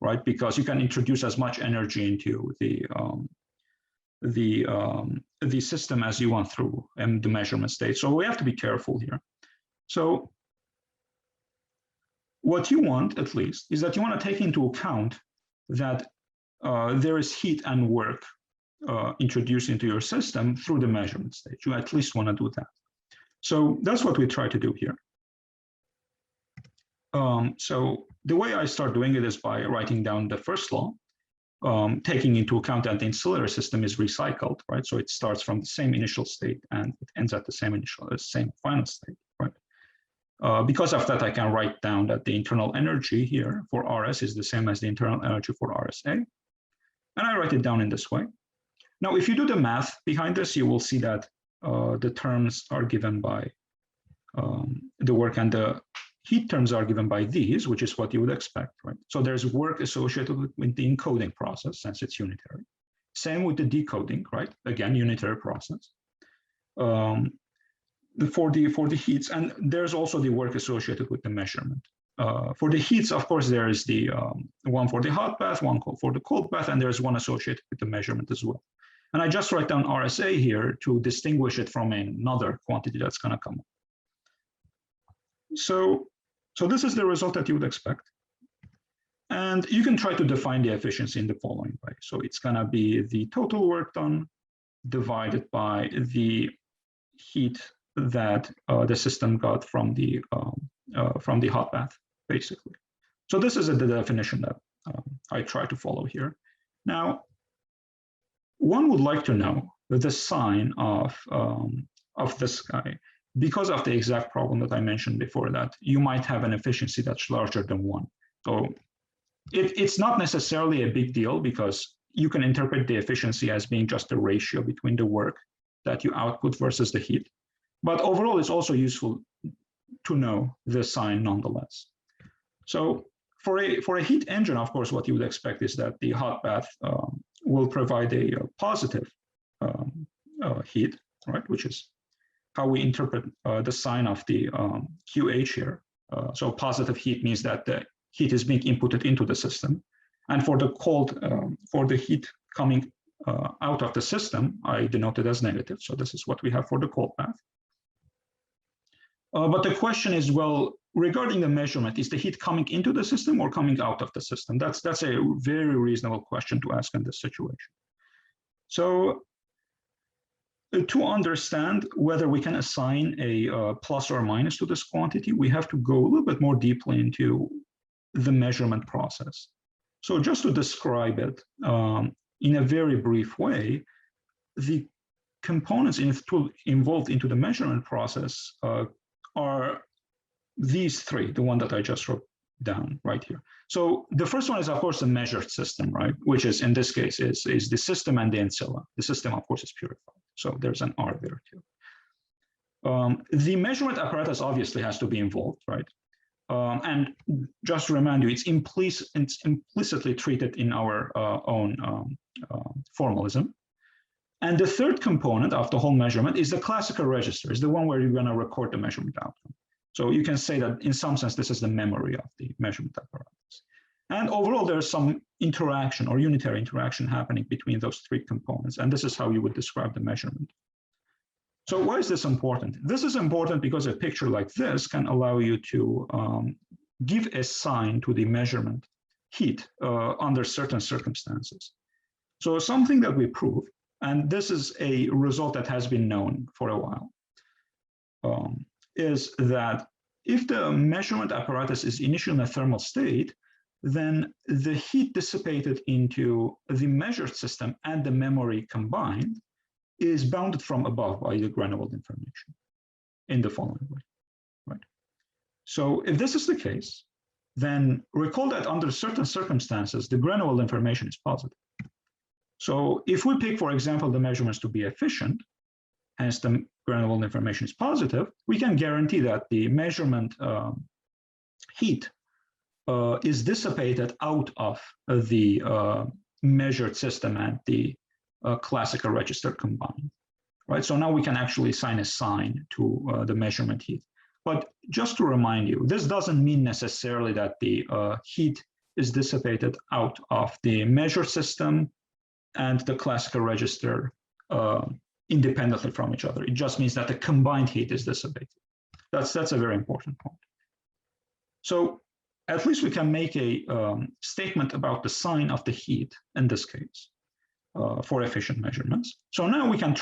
[SPEAKER 2] right? Because you can introduce as much energy into the system as you want through the measurement state. So we have to be careful here. So what you want, at least, is that you want to take into account that there is heat and work introduced into your system through the measurement stage. You at least want to do that. So that's what we try to do here. So the way I start doing it is by writing down the first law, taking into account that the ancillary system is recycled, right? So it starts from the same initial state and it ends at the same final state, right? Because of that, I can write down that the internal energy here for RS is the same as the internal energy for RSA. And I write it down in this way. Now, if you do the math behind this, you will see that the terms are given by the work, and the heat terms are given by these, which is what you would expect, right? So there's work associated with the encoding process, since it's unitary. Same with the decoding, right? Again, unitary process. For the heats, and there's also the work associated with the measurement. For the heats, of course, there is the one for the hot bath, one for the cold bath, and there's one associated with the measurement as well. And I just write down RSA here to distinguish it from another quantity that's going to come up. So this is the result that you would expect. And you can try to define the efficiency in the following way. So it's going to be the total work done divided by the heat that the system got from the hot bath, basically. So this is the definition that I try to follow here. Now, one would like to know the sign of this guy, because of the exact problem that I mentioned before, that you might have an efficiency that's larger than 1. So it's not necessarily a big deal, because you can interpret the efficiency as being just a ratio between the work that you output versus the heat. But overall, it's also useful to know the sign nonetheless. So for a heat engine, of course, what you would expect is that the hot bath will provide a positive heat, right? Which is how we interpret the sign of the QH here. So positive heat means that the heat is being inputted into the system. And for the cold, for the heat coming out of the system, I denote it as negative. So this is what we have for the cold bath. But the question is, well, regarding the measurement, is the heat coming into the system or coming out of the system? That's a very reasonable question to ask in this situation. So to understand whether we can assign a plus or minus to this quantity, we have to go a little bit more deeply into the measurement process. So just to describe it in a very brief way, the components involved into the measurement process are these three, the one that I just wrote down right here. So the first one is, of course, the measured system, right? Which is, in this case, is the system and the ancillary. The system, of course, is purified. So there's an R there too. The measurement apparatus obviously has to be involved, right? And just to remind you, it's implicitly treated in our own formalism. And the third component of the whole measurement is the classical register, is the one where you're going to record the measurement outcome. So you can say that in some sense, this is the memory of the measurement apparatus. And overall, there's some interaction or unitary interaction happening between those three components. And this is how you would describe the measurement. So why is this important? This is important because a picture like this can allow you to give a sign to the measurement heat under certain circumstances. So something that we proved, and this is a result that has been known for a while, is that if the measurement apparatus is initially in a thermal state, then the heat dissipated into the measured system and the memory combined is bounded from above by the Groenewald information in the following way, right? So if this is the case, then recall that under certain circumstances, the Groenewald information is positive. So if we pick, for example, the measurements to be efficient, hence the Groenewald information is positive, we can guarantee that the measurement heat is dissipated out of the measured system and the classical register combined, right? So now we can actually assign a sign to the measurement heat. But just to remind you, this doesn't mean necessarily that the heat is dissipated out of the measured system and the classical register independently from each other. It just means that the combined heat is dissipated. That's a very important point. So at least we can make a statement about the sign of the heat in this case for efficient measurements. So now we can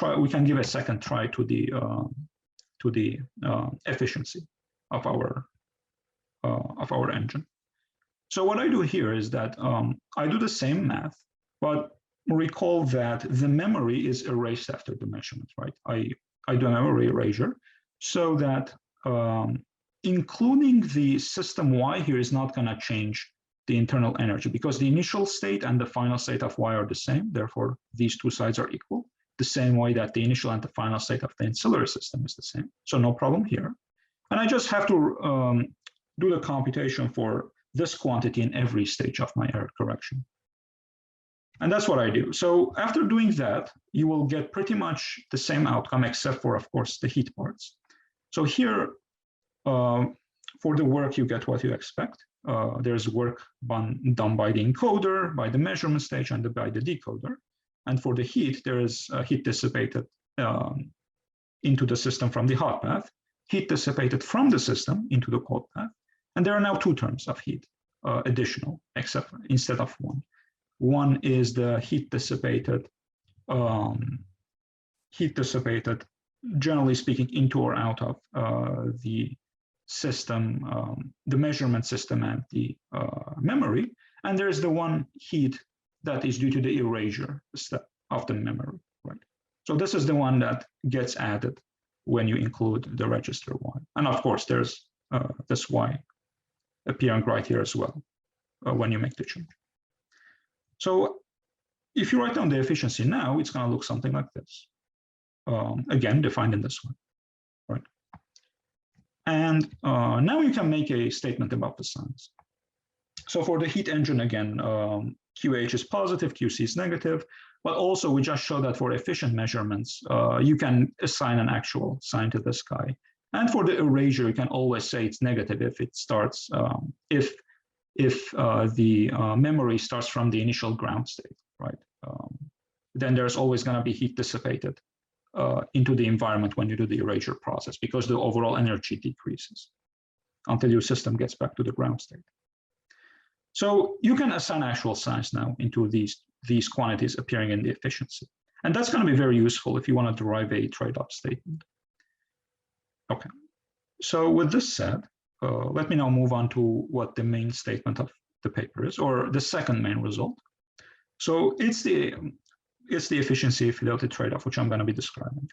[SPEAKER 2] give a second try to the efficiency of our engine. So what I do here is that I do the same math, but recall that the memory is erased after the measurement, right? I do a memory erasure so that including the system Y here is not going to change the internal energy because the initial state and the final state of Y are the same. Therefore, these two sides are equal, the same way that the initial and the final state of the ancillary system is the same. So no problem here. And I just have to do the computation for this quantity in every stage of my error correction. And that's what I do. So after doing that, you will get pretty much the same outcome, except for, of course, the heat parts. So here, for the work, you get what you expect. There's work done by the encoder, by the measurement stage, and by the decoder. And for the heat, there is heat dissipated into the system from the hot path, heat dissipated from the system into the cold path. And there are now two terms of heat additional, except instead of one. One is the heat dissipated, generally speaking, into or out of the system, the measurement system and the memory. And there's the one heat that is due to the erasure step of the memory, right? So this is the one that gets added when you include the register Y. And of course, there's this Y appearing right here as well when you make the change. So if you write down the efficiency now, it's going to look something like this. Again, defined in this one, right? And now you can make a statement about the signs. So for the heat engine, again, QH is positive, QC is negative, but also we just show that for efficient measurements, you can assign an actual sign to this guy. And for the erasure, you can always say it's negative if it starts, if the memory starts from the initial ground state, right? Then there's always going to be heat dissipated into the environment when you do the erasure process because the overall energy decreases until your system gets back to the ground state. So you can assign actual signs now into these quantities appearing in the efficiency. And that's going to be very useful if you want to derive a trade-off statement. Okay, so with this said, let me now move on to what the main statement of the paper is, or the second main result. So it's the efficiency-fidelity trade-off, which I'm going to be describing.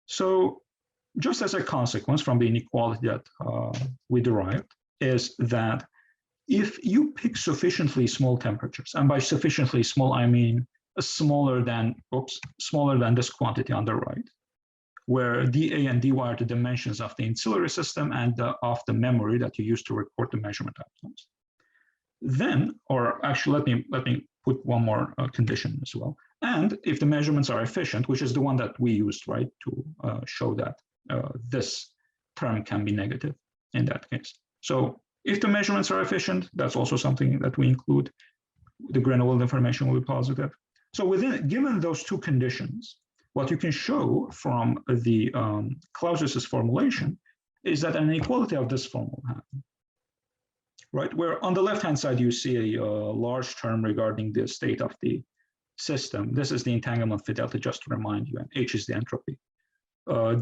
[SPEAKER 2] So just as a consequence from the inequality that we derived is that if you pick sufficiently small temperatures, and by sufficiently small, I mean smaller than this quantity on the right, where dA and dy are the dimensions of the ancillary system and of the memory that you use to record the measurement outcomes. Then, or actually, let me put one more condition as well. And if the measurements are efficient, which is the one that we used, right, to show that this term can be negative in that case. So if the measurements are efficient, that's also something that we include. The grain-of-world information will be positive. So given those two conditions, what you can show from the Clausius's formulation is that an inequality of this form will happen, right? Where on the left-hand side, you see a large term regarding the state of the system. This is the entanglement fidelity, just to remind you, and H is the entropy.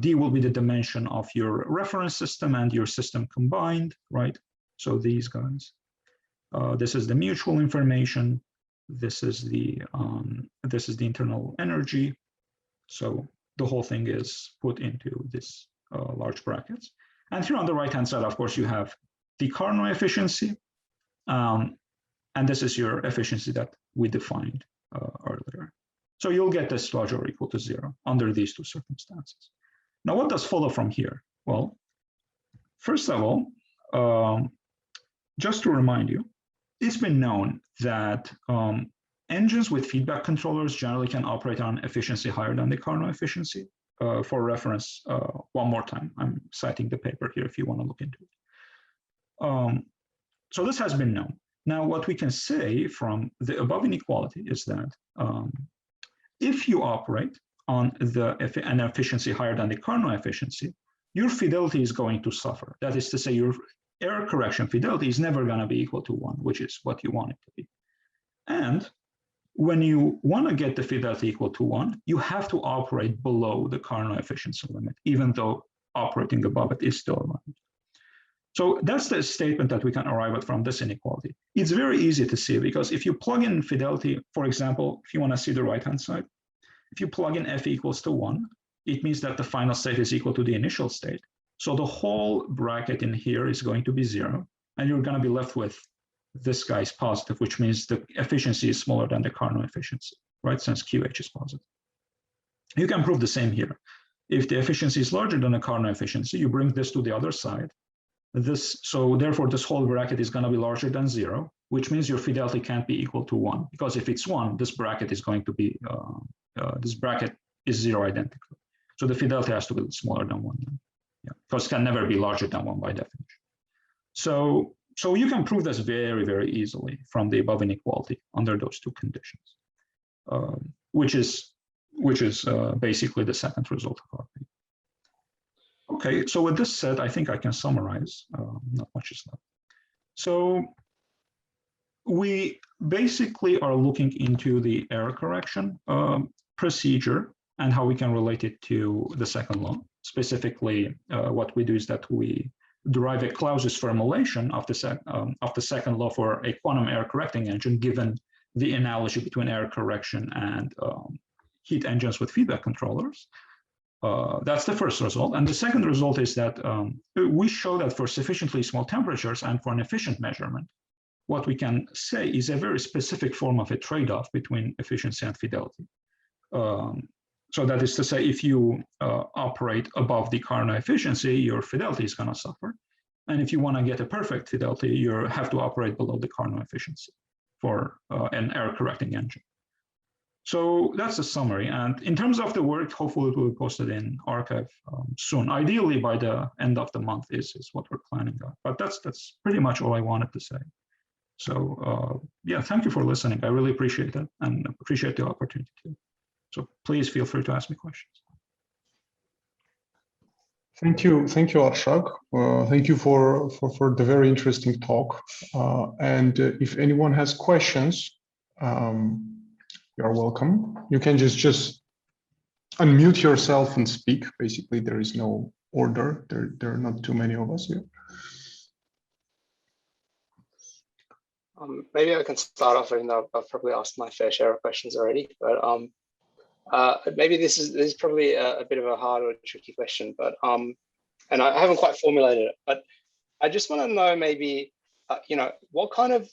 [SPEAKER 2] D will be the dimension of your reference system and your system combined, right? So these guys. This is the mutual information. This is the internal energy. So the whole thing is put into this large brackets. And here on the right-hand side, of course, you have the Carnot efficiency. And this is your efficiency that we defined earlier. So you'll get this larger or equal to 0 under these two circumstances. Now, what does follow from here? Well, first of all, just to remind you, it's been known that engines with feedback controllers generally can operate on efficiency higher than the Carnot efficiency. For reference, one more time, I'm citing the paper here if you want to look into it. So this has been known. Now, what we can say from the above inequality is that if you operate on an efficiency higher than the Carnot efficiency, your fidelity is going to suffer. That is to say, your error correction fidelity is never going to be equal to 1, which is what you want it to be. And when you want to get the fidelity equal to 1, you have to operate below the Carnot efficiency limit, even though operating above it is still allowed. So that's the statement that we can arrive at from this inequality. It's very easy to see because if you plug in fidelity, for example, if you want to see the right-hand side, if you plug in f equals to 1, it means that the final state is equal to the initial state. So the whole bracket in here is going to be 0, and you're going to be left with this guy's positive, which means the efficiency is smaller than the Carnot efficiency, right? Since QH is positive. You can prove the same here. If the efficiency is larger than the Carnot efficiency, you bring this to the other side. So therefore, this whole bracket is going to be larger than 0, which means your fidelity can't be equal to 1, because if it's 1, this bracket is going to be this bracket is 0 identically. So the fidelity has to be smaller than 1. Yeah, because it can never be larger than 1 by definition. So you can prove this very, very easily from the above inequality under those two conditions, which is basically the second result of our paper. Okay, so with this said, I think I can summarize. Not much is left. So we basically are looking into the error correction procedure and how we can relate it to the second law. Specifically, what we do is that we derive a Clausius formulation of the second law for a quantum error correcting engine, given the analogy between error correction and heat engines with feedback controllers. That's the first result. And the second result is that we show that for sufficiently small temperatures and for an efficient measurement, what we can say is a very specific form of a trade-off between efficiency and fidelity. So that is to say, if you operate above the Carnot efficiency, your fidelity is going to suffer. And if you want to get a perfect fidelity, you have to operate below the Carnot efficiency for an error correcting engine. So that's a summary. And in terms of the work, hopefully it will be posted in archive soon. Ideally by the end of the month is what we're planning on. But that's pretty much all I wanted to say. So yeah, thank you for listening. I really appreciate it and appreciate the opportunity too. So please feel free to ask me questions.
[SPEAKER 1] Thank you, Arshag. Thank you for the very interesting talk. And if anyone has questions, you are welcome. You can just unmute yourself and speak. Basically, there is no order. There are not too many of us here.
[SPEAKER 3] Maybe I can start off, even though I've probably asked my fair share of questions already. But maybe this is probably a bit of a hard or tricky question. But and I haven't quite formulated it. But I just want to know maybe what kind of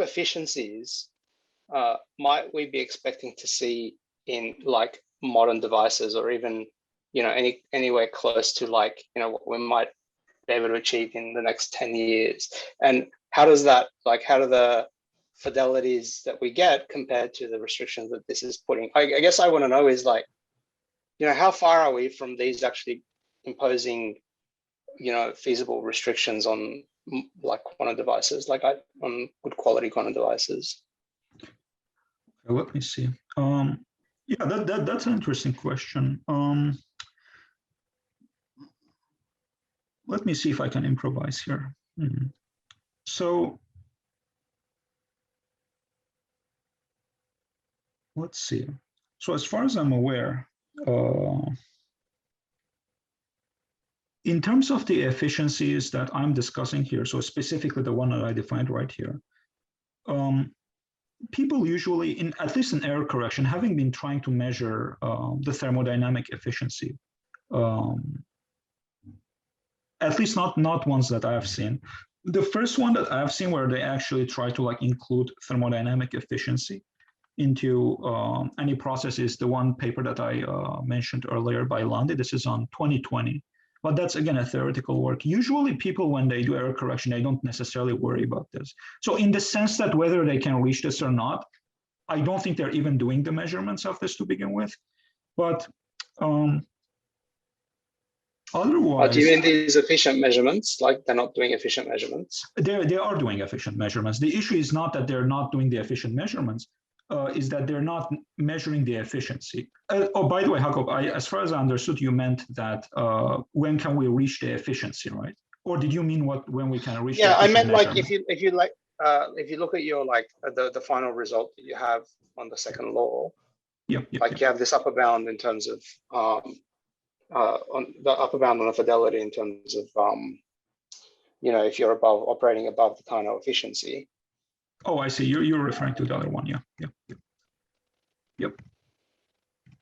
[SPEAKER 3] efficiencies might we be expecting to see in like modern devices, or even anywhere close to like what we might be able to achieve in the next 10 years, and how do the fidelities that we get compared to the restrictions that this is putting? I guess I want to know is like, how far are we from these actually imposing feasible restrictions on like quantum devices, like on good quality quantum devices?
[SPEAKER 2] Let me see. Yeah, that's an interesting question. Let me see if I can improvise here. So let's see. So as far as I'm aware, in terms of the efficiencies that I'm discussing here, so specifically the one that I defined right here, people usually, at least in error correction, having been trying to measure the thermodynamic efficiency, at least not ones that I have seen. The first one that I've seen where they actually try to like include thermodynamic efficiency into any process is the one paper that I mentioned earlier by Landi. This is on 2020. But that's, again, a theoretical work. Usually people, when they do error correction, they don't necessarily worry about this. So in the sense that whether they can reach this or not, I don't think they're even doing the measurements of this to begin with. But otherwise—
[SPEAKER 3] do you mean these efficient measurements, like they're not doing efficient measurements?
[SPEAKER 2] They are doing efficient measurements. The issue is not that they're not doing the efficient measurements, is that they're not measuring the efficiency. Oh, by the way, Jakob, as far as I understood, you meant that when can we reach the efficiency, right? Or did you mean when we can reach?
[SPEAKER 3] Yeah, I meant like if you look at your like the final result that you have on the second law, you have this upper bound in terms of on the upper bound on the fidelity in terms of if you're operating above the Carnot efficiency.
[SPEAKER 2] Oh, I see. You're referring to the other one. Yep.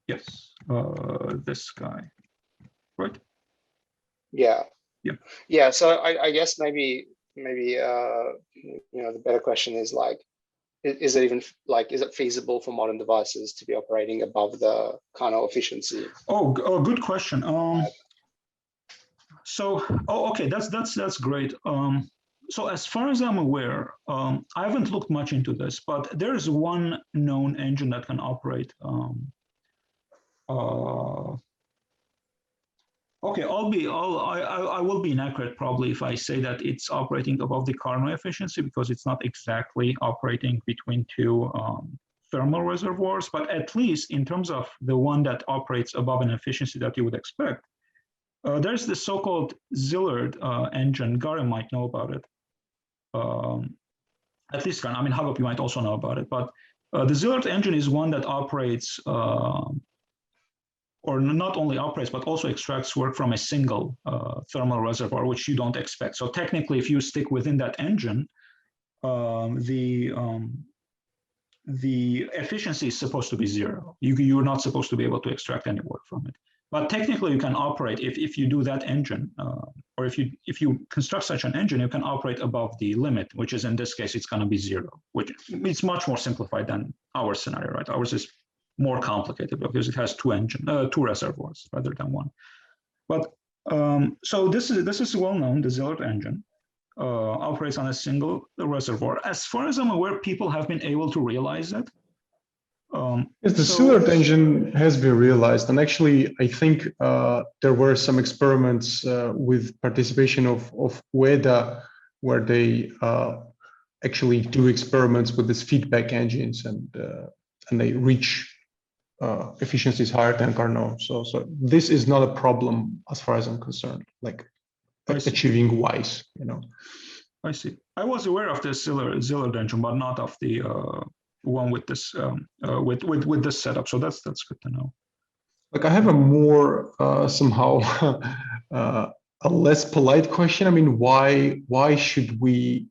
[SPEAKER 2] Yes. This guy, right?
[SPEAKER 3] Yeah. Yeah. So I guess maybe the better question is like, is it even like, is it feasible for modern devices to be operating above the Carnot efficiency?
[SPEAKER 2] Oh, good question. Okay, that's great. So as far as I'm aware, I haven't looked much into this, but there is one known engine that can operate. Okay, I will be inaccurate probably if I say that it's operating above the Carnot efficiency, because it's not exactly operating between two thermal reservoirs, but at least in terms of the one that operates above an efficiency that you would expect, there's the so-called Szilard engine. Gary might know about it. At least, I mean, Hagop, you might also know about it, but the Szilard engine is one that operates or not only operates, but also extracts work from a single thermal reservoir, which you don't expect. So technically, if you stick within that engine, the efficiency is supposed to be zero. You're not supposed to be able to extract any work from it. But technically, you can operate, if you do that engine, or if you construct such an engine, you can operate above the limit, which is in this case, it's going to be zero, which it's much more simplified than our scenario, right? Ours is more complicated because it has two reservoirs rather than one. But so this is well known. The Szilard engine operates on a single reservoir. As far as I'm aware, people have been able to realize that.
[SPEAKER 1] Yes, the Szilard engine has been realized, and actually, I think there were some experiments with participation of UEDA, where they actually do experiments with these feedback engines, and they reach efficiencies higher than Carnot. So this is not a problem as far as I'm concerned, like achieving wise, you know.
[SPEAKER 2] I see. I was aware of the Szilard engine, but not of the one with this with this setup. So that's good to know.
[SPEAKER 1] Like, I have a more somehow a less polite question. I mean, why should we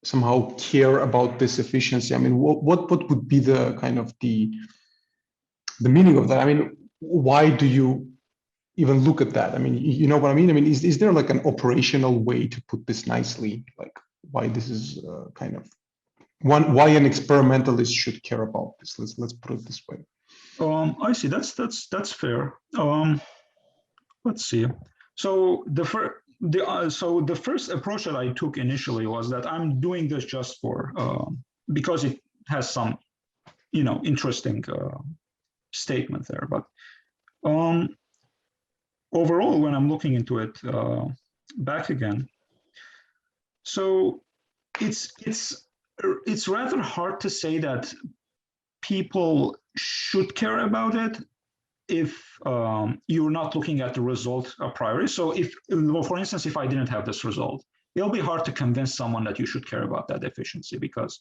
[SPEAKER 1] somehow care about this efficiency? I mean, what would be the kind of the meaning of that? I mean, why do you even look at that? I mean, you know what I mean? I mean, is there like an operational way to put this nicely? Like, why this is kind of why an experimentalist should care about this? Let's put it this way.
[SPEAKER 2] I see. That's fair. Let's see. So the first approach that I took initially was that I'm doing this just for because it has some, you know, interesting statement there. But overall, when I'm looking into it back again, so it's rather hard to say that people should care about it if you're not looking at the result a priori. So if, for instance, if I didn't have this result, it'll be hard to convince someone that you should care about that efficiency, because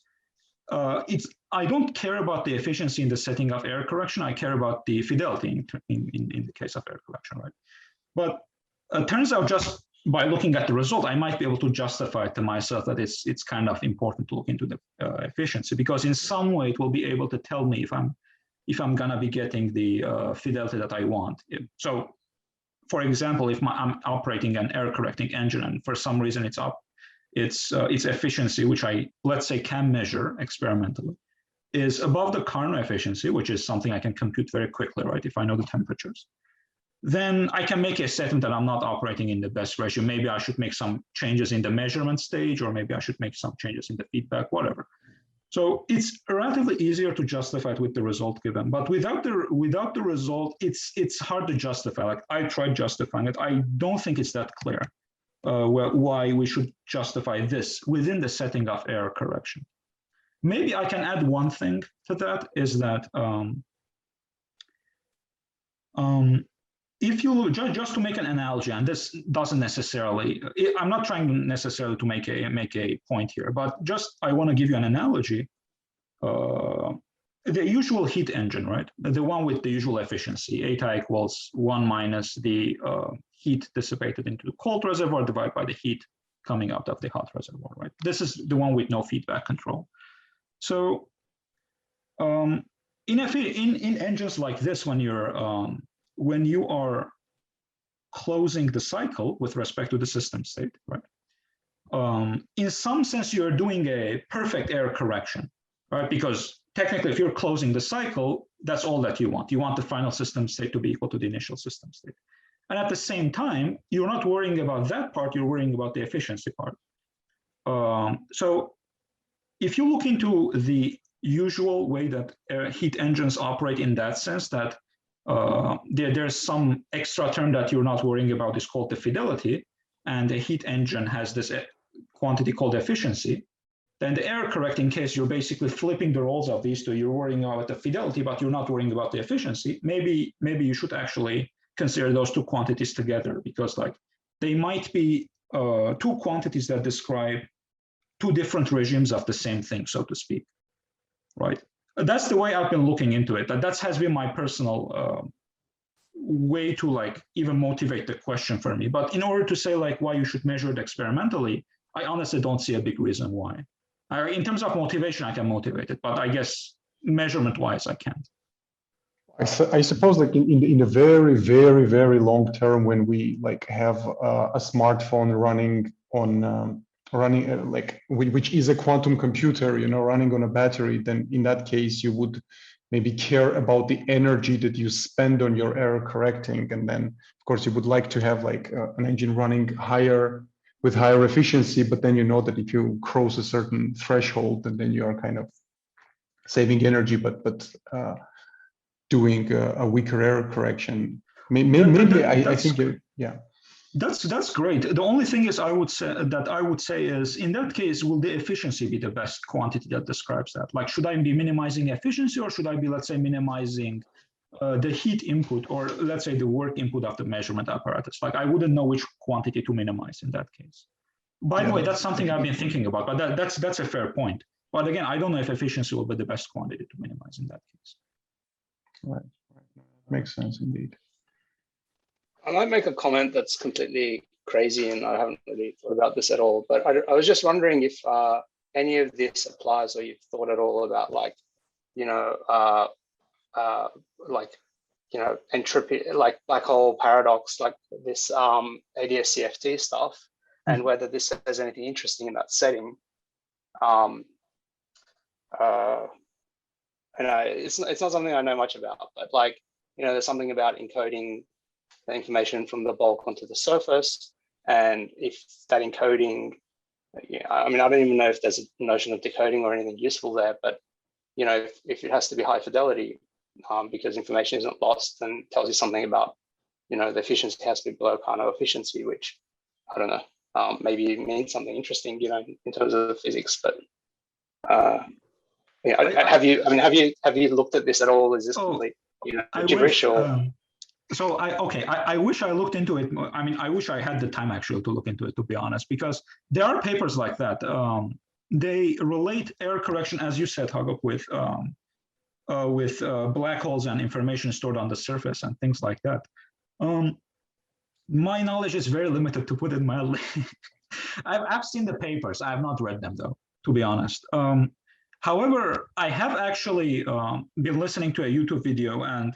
[SPEAKER 2] I don't care about the efficiency in the setting of error correction. I care about the fidelity in the case of error correction, right? But it turns out just by looking at the result, I might be able to justify it to myself that it's kind of important to look into the efficiency, because in some way it will be able to tell me if I'm gonna be getting the fidelity that I want. So, for example, if I'm operating an error correcting engine and for some reason its efficiency, which I, let's say, can measure experimentally, is above the Carnot efficiency, which is something I can compute very quickly, right? If I know the temperatures, then I can make a statement that I'm not operating in the best ratio. Maybe I should make some changes in the measurement stage, or maybe I should make some changes in the feedback, whatever. So it's relatively easier to justify it with the result given, but without the result, it's hard to justify. Like, I tried justifying it. I don't think it's that clear why we should justify this within the setting of error correction. Maybe I can add one thing to that, is that if you just to make an analogy, and this doesn't necessarily, I'm not trying necessarily to make a point here, but just I want to give you an analogy. The usual heat engine, right? The one with the usual efficiency, eta equals 1 minus the heat dissipated into the cold reservoir divided by the heat coming out of the hot reservoir, right? This is the one with no feedback control. So in engines like this, when you are closing the cycle with respect to the system state, right? In some sense, you're doing a perfect error correction, right? Because technically, if you're closing the cycle, that's all that you want. You want the final system state to be equal to the initial system state. And at the same time, you're not worrying about that part, you're worrying about the efficiency part. So if you look into the usual way that heat engines operate in that sense, that there's some extra term that you're not worrying about is called the fidelity, and the heat engine has this quantity called efficiency, then the error correcting case, you're basically flipping the roles of these two. You're worrying about the fidelity, but you're not worrying about the efficiency. Maybe you should actually consider those two quantities together, because like they might be two quantities that describe two different regimes of the same thing, so to speak, right? That's the way I've been looking into it. That has been my personal way to like even motivate the question for me. But in order to say like why you should measure it experimentally, I honestly don't see a big reason why. In terms of motivation, I can motivate it, but I guess measurement-wise, I can't.
[SPEAKER 1] I suppose like in the very, very, very long term, when we like have a smartphone running on which is a quantum computer, you know, running on a battery, then in that case you would maybe care about the energy that you spend on your error correcting, and then of course you would like to have like an engine running with higher efficiency, but then you know that if you cross a certain threshold, then you are kind of saving energy, but doing a weaker error correction. Maybe I think yeah.
[SPEAKER 2] That's great. The only thing is I would say is in that case, will the efficiency be the best quantity that describes that? Like, should I be minimizing efficiency, or should I be, let's say, minimizing the heat input, or let's say the work input of the measurement apparatus? Like, I wouldn't know which quantity to minimize in that case. By the way, that's something I've been thinking about, but that's a fair point. But again, I don't know if efficiency will be the best quantity to minimize in that case.
[SPEAKER 1] Right. Makes sense indeed.
[SPEAKER 3] I might make a comment that's completely crazy, and I haven't really thought about this at all, but I was just wondering if any of this applies, or you've thought at all about like, you know, entropy, like black hole paradox, like this ADS-CFT stuff, and whether this has anything interesting in that setting. And it's not something I know much about, but like, you know, there's something about encoding the information from the bulk onto the surface, and if that encoding, I mean, I don't even know if there's a notion of decoding or anything useful there, but you know, if it has to be high fidelity, because information isn't lost, then tells you something about, you know, the efficiency has to be below Carnot efficiency, which I don't know, maybe means something interesting, you know, in terms of physics. But yeah, have you looked at this at all? Is this complete, you know, gibberish?
[SPEAKER 2] So I wish I looked into it. I mean, I wish I had the time actually to look into it, to be honest, because there are papers like that. They relate error correction, as you said, Hagop, with black holes and information stored on the surface and things like that. My knowledge is very limited, to put it mildly. I've seen the papers. I have not read them, though, to be honest. However, I have actually been listening to a YouTube video, and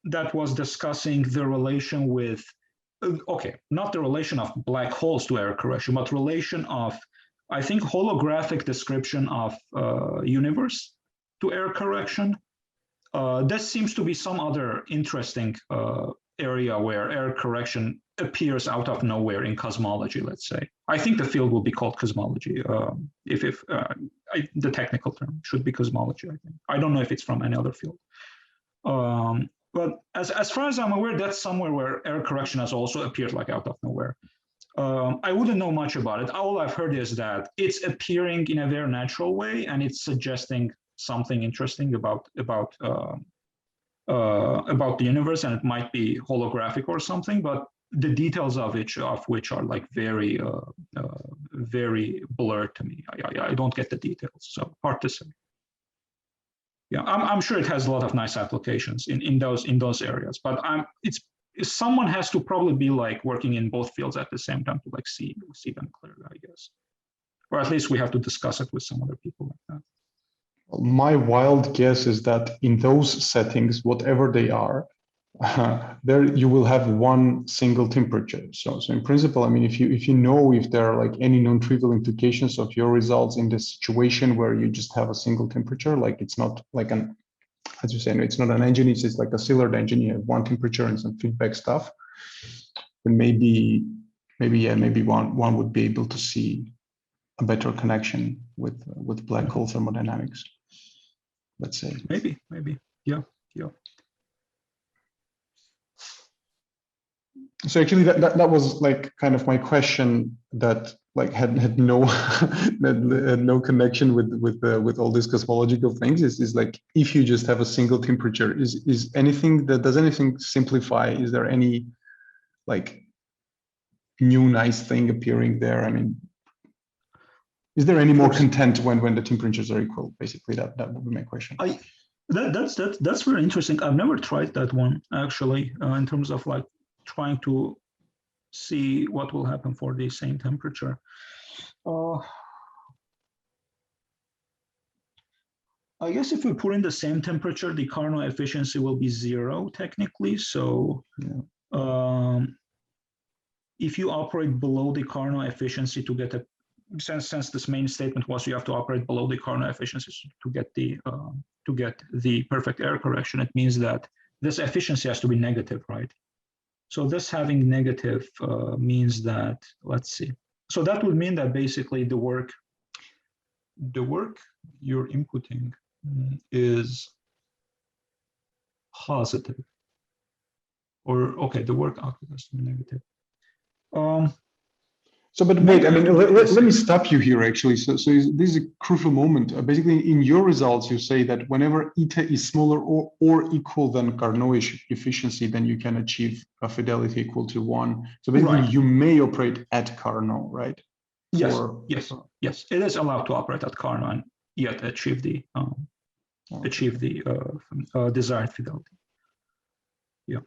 [SPEAKER 2] that was discussing the relation with, not the relation of black holes to error correction, but relation of, I think, holographic description of universe to error correction. There seems to be some other interesting area where error correction appears out of nowhere in cosmology, let's say. I think the field will be called cosmology. The technical term should be cosmology, I think. I don't know if it's from any other field. But as far as I'm aware, that's somewhere where error correction has also appeared like out of nowhere. I wouldn't know much about it. All I've heard is that it's appearing in a very natural way, and it's suggesting something interesting about the universe, and it might be holographic or something, but the details of which are like very blurred to me. I don't get the details, so hard to say. Yeah, I'm sure it has a lot of nice applications in those areas, but someone has to probably be like working in both fields at the same time to like see them clearly, I guess, or at least we have to discuss it with some other people like that.
[SPEAKER 1] My wild guess is that in those settings, whatever they are, there you will have one single temperature. So in principle, I mean, if you know if there are like any non-trivial implications of your results in this situation where you just have a single temperature, like it's not like an, as you say, no, it's not an engine, it's just like a cylinder engine. You have one temperature and some feedback stuff. And maybe one would be able to see a better connection with black hole thermodynamics. Let's say.
[SPEAKER 2] Maybe, yeah.
[SPEAKER 1] So actually, that was like kind of my question that like had no had no connection with all these cosmological things. Is like if you just have a single temperature, is anything that does anything simplify? Is there any like new nice thing appearing there? I mean, is there any more content when the temperatures are equal? Basically, that would be my question.
[SPEAKER 2] That's very interesting. I've never tried that one actually, in terms of like trying to see what will happen for the same temperature. I guess if we put in the same temperature, the Carnot efficiency will be 0 technically. So yeah. If you operate below the Carnot efficiency to get a, since this main statement was you have to operate below the Carnot efficiency to get the perfect error correction, it means that this efficiency has to be negative, right? So this having negative means that, let's see. So that would mean that basically the work you're inputting is positive. Or, okay, the work output has to be negative.
[SPEAKER 1] So, but wait, I mean, let me stop you here, actually. So this is a crucial moment. Basically, in your results, you say that whenever eta is smaller or equal than Carnot efficiency, then you can achieve a fidelity equal to 1. So basically, you may operate at Carnot, right?
[SPEAKER 2] Yes, yes. It is allowed to operate at Carnot and yet achieve the desired fidelity. Yeah.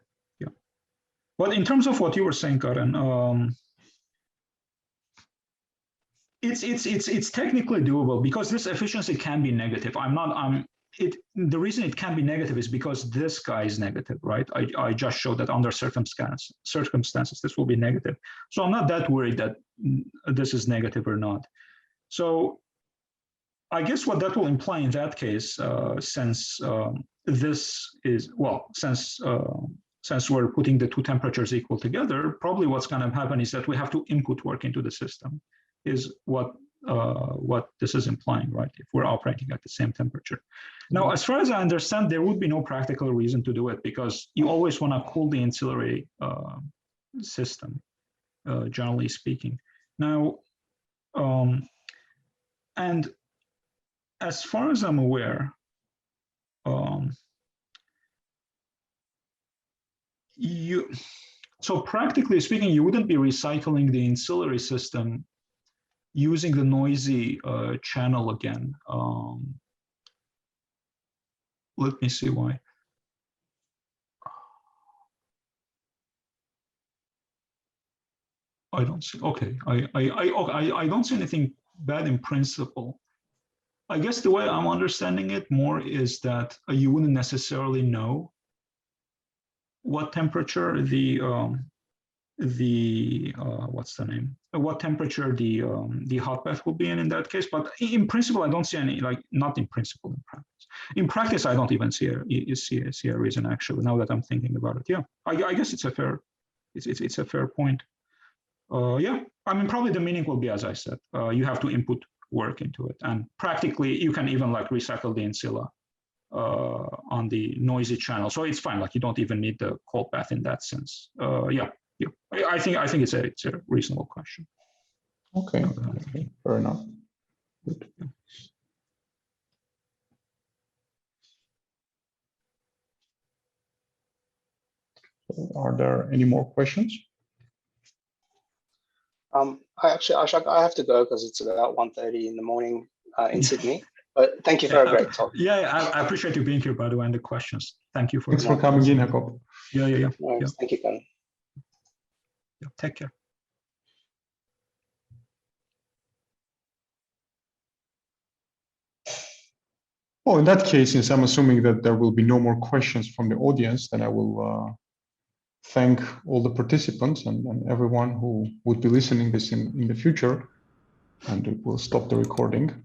[SPEAKER 2] But in terms of what you were saying, Karen, it's technically doable because this efficiency can be negative. The reason it can be negative is because this guy is negative, right? I just showed that under circumstances this will be negative. So I'm not that worried that this is negative or not. So I guess what that will imply in that case, since this is, well, since we're putting the two temperatures equal together, probably what's going to happen is that we have to input work into the system, is what this is implying, right? If we're operating at the same temperature. Now, as far as I understand, there would be no practical reason to do it because you always want to cool the ancillary system, generally speaking. Now, and as far as I'm aware, so practically speaking, you wouldn't be recycling the ancillary system using the noisy channel again. Let me see why. I don't see. Okay, I don't see anything bad in principle. I guess the way I'm understanding it more is that you wouldn't necessarily know what temperature what's the name? What temperature the hot bath will be in that case. But in principle, I don't see any, like, not in principle, in practice. In practice, I don't even see a reason actually. Now that I'm thinking about it, yeah, I guess it's a fair point. Yeah, I mean, probably the meaning will be, as I said, you have to input work into it, and practically you can even like recycle the ancilla on the noisy channel, so it's fine. Like you don't even need the cold bath in that sense. Yeah. I think it's a reasonable question.
[SPEAKER 1] Okay, fair enough. Good. Are there any more questions?
[SPEAKER 3] Arshag, I have to go because it's about 1:30 in the morning in Sydney. But thank you for a great talk.
[SPEAKER 2] Yeah, I appreciate you being here, by the way, and the questions. Thank you for.
[SPEAKER 1] Thanks for coming in, Jakob.
[SPEAKER 2] Yeah.
[SPEAKER 3] Thank you, Ken.
[SPEAKER 2] Yeah, take care.
[SPEAKER 1] Well, in that case, since I'm assuming that there will be no more questions from the audience, then I will thank all the participants and everyone who would be listening this in the future, and we'll stop the recording.